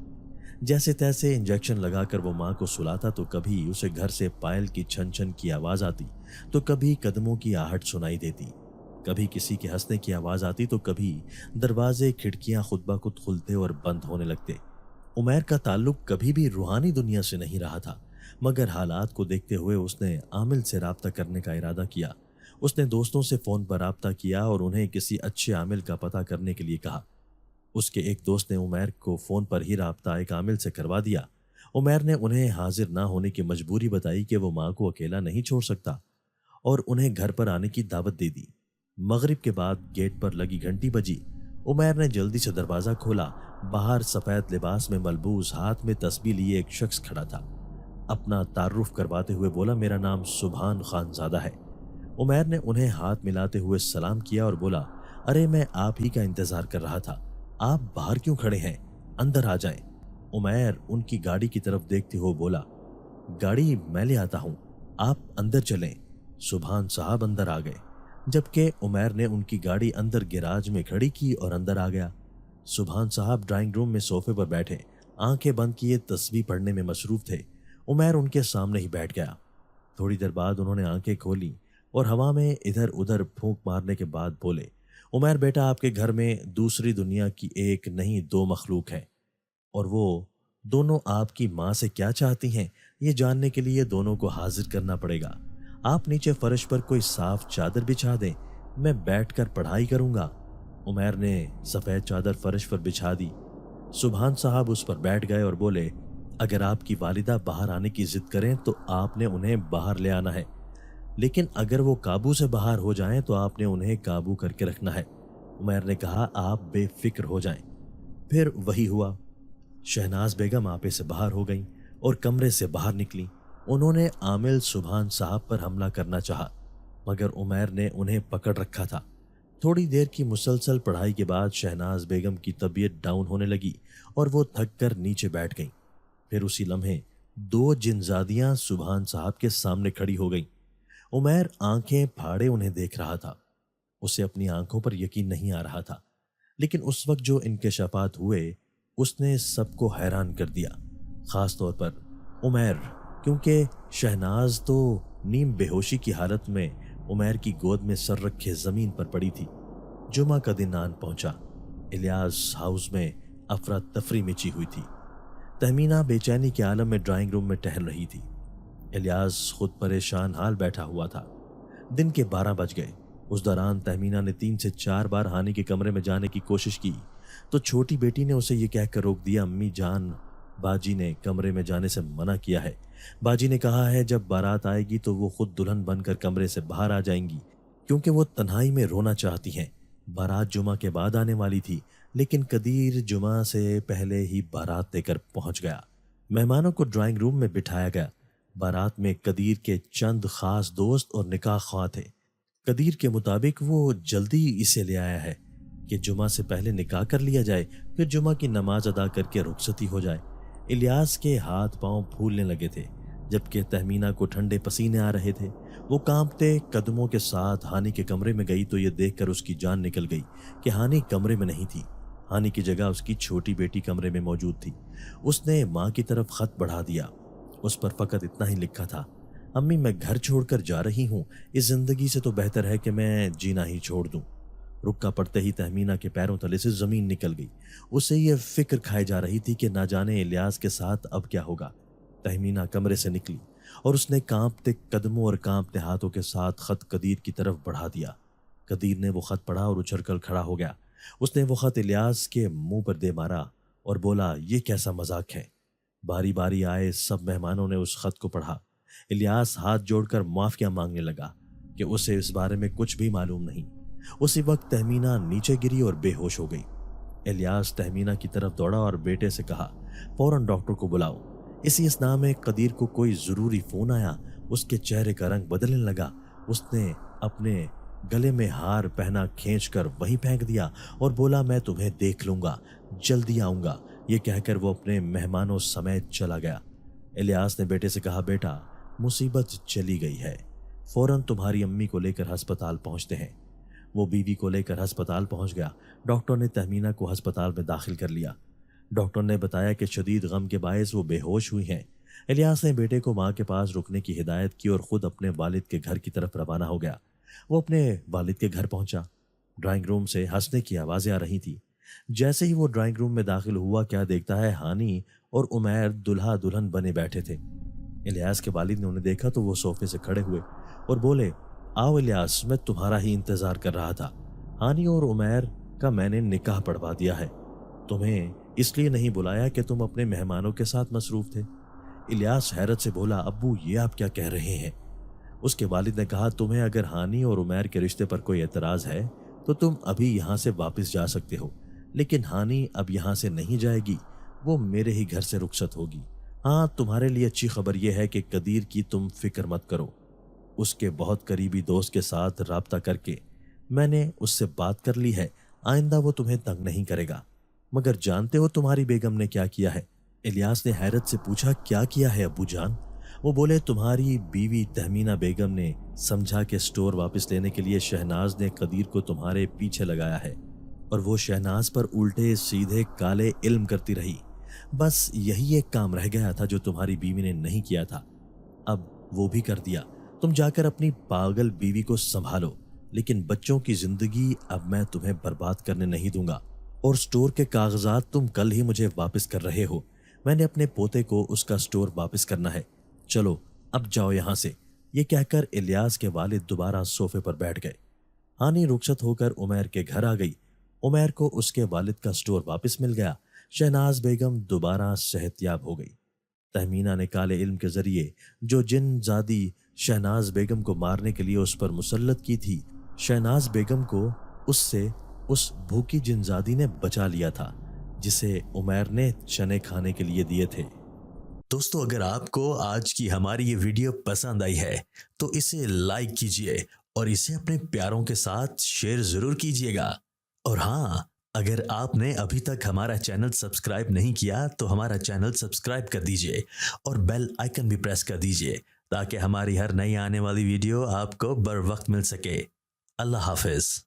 B: جیسے تیسے انجیکشن لگا کر وہ ماں کو سلاتا تو کبھی اسے گھر سے پائل کی چھن چھن کی آواز آتی تو کبھی قدموں کی آہٹ سنائی دیتی، کبھی کسی کے ہنسنے کی آواز آتی تو کبھی دروازے کھڑکیاں خود بخود کھلتے اور بند ہونے لگتے۔ عمیر کا تعلق کبھی بھی روحانی دنیا سے نہیں رہا تھا، مگر حالات کو دیکھتے ہوئے اس نے عامل سے رابطہ کرنے کا ارادہ کیا۔ اس نے دوستوں سے فون پر رابطہ کیا اور انہیں کسی اچھے عامل کا پتہ کرنے کے لیے کہا۔ اس کے ایک دوست نے عمیر کو فون پر ہی رابطہ ایک عامل سے کروا دیا۔ عمیر نے انہیں حاضر نہ ہونے کی مجبوری بتائی کہ وہ ماں کو اکیلا نہیں چھوڑ سکتا، اور انہیں گھر پر آنے کی دعوت دے دی۔ مغرب کے بعد گیٹ پر لگی گھنٹی بجی۔ عمیر نے جلدی سے دروازہ کھولا۔ باہر سفید لباس میں ملبوس، ہاتھ میں تسبیح لیے ایک شخص کھڑا تھا۔ اپنا تعارف کرواتے ہوئے بولا، میرا نام سبحان خان زادہ ہے۔ عمیر نے انہیں ہاتھ ملاتے ہوئے سلام کیا اور بولا، ارے میں آپ ہی کا انتظار کر رہا تھا، آپ باہر کیوں کھڑے ہیں؟ اندر آ جائیں۔ عمیر ان کی گاڑی کی طرف دیکھتے ہوئے بولا، گاڑی میں لے آتا ہوں، آپ اندر چلیں۔ سبحان صاحب اندر آ گئے، جبکہ عمیر نے ان کی گاڑی اندر گیراج میں کھڑی کی اور اندر آ گیا۔ سبحان صاحب ڈرائنگ روم میں صوفے پر بیٹھے آنکھیں بند کیے تسبیح پڑھنے میں مصروف تھے۔ عمیر ان کے سامنے ہی بیٹھ گیا۔ تھوڑی دیر بعد انہوں نے آنکھیں کھولی اور ہوا میں ادھر ادھر پھونک مارنے کے بعد بولے، عمیر بیٹا، آپ کے گھر میں دوسری دنیا کی ایک نہیں 2 مخلوق ہیں، اور وہ دونوں آپ کی ماں سے کیا چاہتی ہیں یہ جاننے کے لیے دونوں کو حاضر کرنا پڑے گا۔ آپ نیچے فرش پر کوئی صاف چادر بچھا دیں، میں بیٹھ کر پڑھائی کروں گا۔ عمیر نے سفید چادر فرش پر بچھا دی۔ سبحان صاحب اس پر بیٹھ گئے اور بولے، اگر آپ کی والدہ باہر آنے کی ضد کریں تو آپ نے انہیں باہر لے آنا ہے، لیکن اگر وہ قابو سے باہر ہو جائیں تو آپ نے انہیں قابو کر کے رکھنا ہے۔ عمیر نے کہا، آپ بے فکر ہو جائیں۔ پھر وہی ہوا۔ شہناز بیگم آپے سے باہر ہو گئیں اور کمرے سے باہر نکلیں۔ انہوں نے عامل سبحان صاحب پر حملہ کرنا چاہا، مگر عمیر نے انہیں پکڑ رکھا تھا۔ تھوڑی دیر کی مسلسل پڑھائی کے بعد شہناز بیگم کی طبیعت ڈاؤن ہونے لگی اور وہ تھک کر نیچے بیٹھ گئیں۔ پھر اسی لمحے 2 جنزادیاں سبحان صاحب کے سامنے کھڑی ہو گئیں۔ عمیر آنکھیں پھاڑے انہیں دیکھ رہا تھا۔ اسے اپنی آنکھوں پر یقین نہیں آ رہا تھا، لیکن اس وقت جو انکشافات ہوئے اس نے سب کو حیران کر دیا، خاص طور پر عمیر، کیونکہ شہناز تو نیم بے ہوشی کی حالت میں عمیر کی گود میں سر رکھے زمین پر پڑی تھی۔ جمعہ کا دن آن پہنچا۔ الیاس ہاؤس میں افراتفری مچی ہوئی تھی۔ تہمینہ بے چینی کے عالم میں ڈرائنگ روم میں ٹہل رہی تھی۔ الیاس خود پریشان حال بیٹھا ہوا تھا۔ دن کے 12 بج گئے۔ اس دوران تہمینہ نے 3 سے 4 بار ہانی کے کمرے میں جانے کی کوشش کی تو چھوٹی بیٹی نے اسے یہ کہہ کر روک دیا، امی جان، باجی نے کمرے میں جانے سے منع کیا ہے۔ باجی نے کہا ہے جب بارات آئے گی تو وہ خود دلہن بن کر کمرے سے باہر آ جائیں گی، کیونکہ وہ تنہائی میں رونا چاہتی ہیں۔ بارات جمعہ کے بعد آنے والی تھی، لیکن قدیر جمعہ سے پہلے ہی بارات لے کر پہنچ گیا۔ مہمانوں کو ڈرائنگ روم میں بٹھایا گیا۔ بارات میں قدیر کے چند خاص دوست اور نکاح خواہ تھے۔ قدیر کے مطابق وہ جلدی اسے لے آیا ہے کہ جمعہ سے پہلے نکاح کر لیا جائے، پھر جمعہ کی نماز ادا کر کے رخصتی ہو جائے۔ الیاس کے ہاتھ پاؤں پھولنے لگے تھے۔ जबकि तहमीना को ठंडे पसीने आ रहे थे। वो कांपते कदमों के साथ हानि के कमरे में गई तो ये देखकर उसकी जान निकल गई कि हानि कमरे में नहीं थी। हानि की जगह उसकी छोटी बेटी कमरे में मौजूद थी। उसने माँ की तरफ खत बढ़ा दिया। उस पर फकत इतना ही लिखा था, अम्मी मैं घर छोड़कर जा रही हूँ, इस जिंदगी से तो बेहतर है कि मैं जीना ही छोड़ दूं। रुक्का पड़ते ही तहमीना के पैरों तले से जमीन निकल गई। उसे ये फिक्र खाए जा रही थी कि ना जाने इलियास के साथ अब क्या होगा। तहमीना कमरे से निकली और उसने कांपते कदमों और कांपते हाथों के साथ खत कदीर की तरफ बढ़ा दिया। कदीर ने वो खत पढ़ा और उछलकर खड़ा हो गया। उसने वो खत इलियास के मुंह पर दे मारा और बोला, ये कैसा मजाक है। बारी बारी आए सब मेहमानों ने उस खत को पढ़ा। इलियास हाथ जोड़कर माफिया मांगने लगा कि उसे इस बारे में कुछ भी मालूम नहीं। उसी वक्त तहमीना नीचे गिरी और बेहोश हो गई। इलियास तहमीना की तरफ दौड़ा और बेटे से कहा, फौरन डॉक्टर को बुलाओ। इसी असना में कदीर को कोई जरूरी फोन आया। उसके चेहरे का रंग बदलने लगा। उसने अपने गले में हार पहना खींचकर वहीं फेंक दिया और बोला, मैं तुम्हें देख लूंगा, जल्दी आऊंगा। ये कहकर वो अपने मेहमानों समेत चला गया। इलियास ने बेटे से कहा, बेटा मुसीबत चली गई है, फौरन तुम्हारी अम्मी को लेकर अस्पताल पहुंचते हैं। वो बीवी को लेकर अस्पताल पहुंच गया। डॉक्टर ने तहमीना को अस्पताल में दाखिल कर लिया। डॉक्टर ने बताया कि शदीद गम के बायस वो बेहोश हुई हैं। इलियास ने बेटे को माँ के पास रुकने की हिदायत की और खुद अपने वालिद के घर की तरफ रवाना हो गया। वो अपने वालिद के घर पहुंचा। ड्राइंग रूम से हंसने की आवाज़ें आ रही थी। जैसे ही वो ड्राइंग रूम में दाखिल हुआ, क्या देखता है, हानि और उमैर दुल्हा दुल्हन बने बैठे थे। इलियास के वालिद ने उन्हें देखा तो वो सोफे से खड़े हुए और बोले, आओ इलियास, मैं तुम्हारा ही इंतजार कर रहा था। हानि और उमैर का मैंने निकाह पढ़वा दिया है। तुम्हें इसलिए नहीं बुलाया कि तुम अपने मेहमानों के साथ मसरूफ थे। इलियास हैरत से बोला, अब्बू ये आप क्या कह रहे हैं। उसके वालिद ने कहा, तुम्हें अगर हानि और उमैर के रिश्ते पर कोई एतराज है तो तुम अभी यहाँ से वापस जा सकते हो, लेकिन हानि अब यहाँ से नहीं जाएगी, वो मेरे ही घर से रुखसत होगी। हाँ, तुम्हारे लिए अच्छी खबर यह है कि कदीर की तुम फिक्र मत करो। उसके बहुत करीबी दोस्त के साथ राब्ता करके मैंने उससे बात कर ली है, आइंदा वो तुम्हें तंग नहीं करेगा। मगर जानते हो तुम्हारी बेगम ने क्या किया है। इलियास ने हैरत से पूछा, क्या किया है अब्बू जान। वो बोले, तुम्हारी बीवी तहमीना बेगम ने समझा कि स्टोर वापस लेने के लिए शहनाज ने कदीर को तुम्हारे पीछे लगाया है और वो शहनाज पर उल्टे सीधे काले इल्म करती रही। बस यही एक काम रह गया था जो तुम्हारी बीवी ने नहीं किया था, अब वो भी कर दिया। तुम जाकर अपनी पागल बीवी को संभालो, लेकिन बच्चों की जिंदगी अब मैं तुम्हें बर्बाद करने नहीं दूंगा। और स्टोर के कागजात तुम कल ही मुझे वापस कर रहे हो। मैंने अपने पोते को उसका स्टोर वापस करना है। चलो अब जाओ यहां से। ये कहकर इलियास के वालिद दोबारा सोफे पर बैठ गए। हानि रुखसत होकर उमैर के घर आ गई। उमैर को उसके वालिद का स्टोर वापस मिल गया। शहनाज बेगम दोबारा सेहतयाब हो गई। तहमीना ने काले इल्म के जरिए जो जिन जादी शहनाज बेगम को मारने के लिए उस पर मुसल्लत की थी, शहनाज बेगम को उससे उस भूखी जिनजादी ने बचा लिया था जिसे उमैर ने चने खाने के लिए दिए थे।
A: दोस्तों, अगर आपको आज की हमारी ये वीडियो पसंद आई है तो इसे लाइक कीजिए और इसे अपने प्यारों के साथ शेयर जरूर कीजिएगा। और हाँ, अगर आपने अभी तक हमारा चैनल सब्सक्राइब नहीं किया तो हमारा चैनल सब्सक्राइब कर दीजिए और बेल आइकन भी प्रेस कर दीजिए ताकि हमारी हर नई आने वाली वीडियो आपको बर वक्त मिल सके। अल्लाह हाफिज।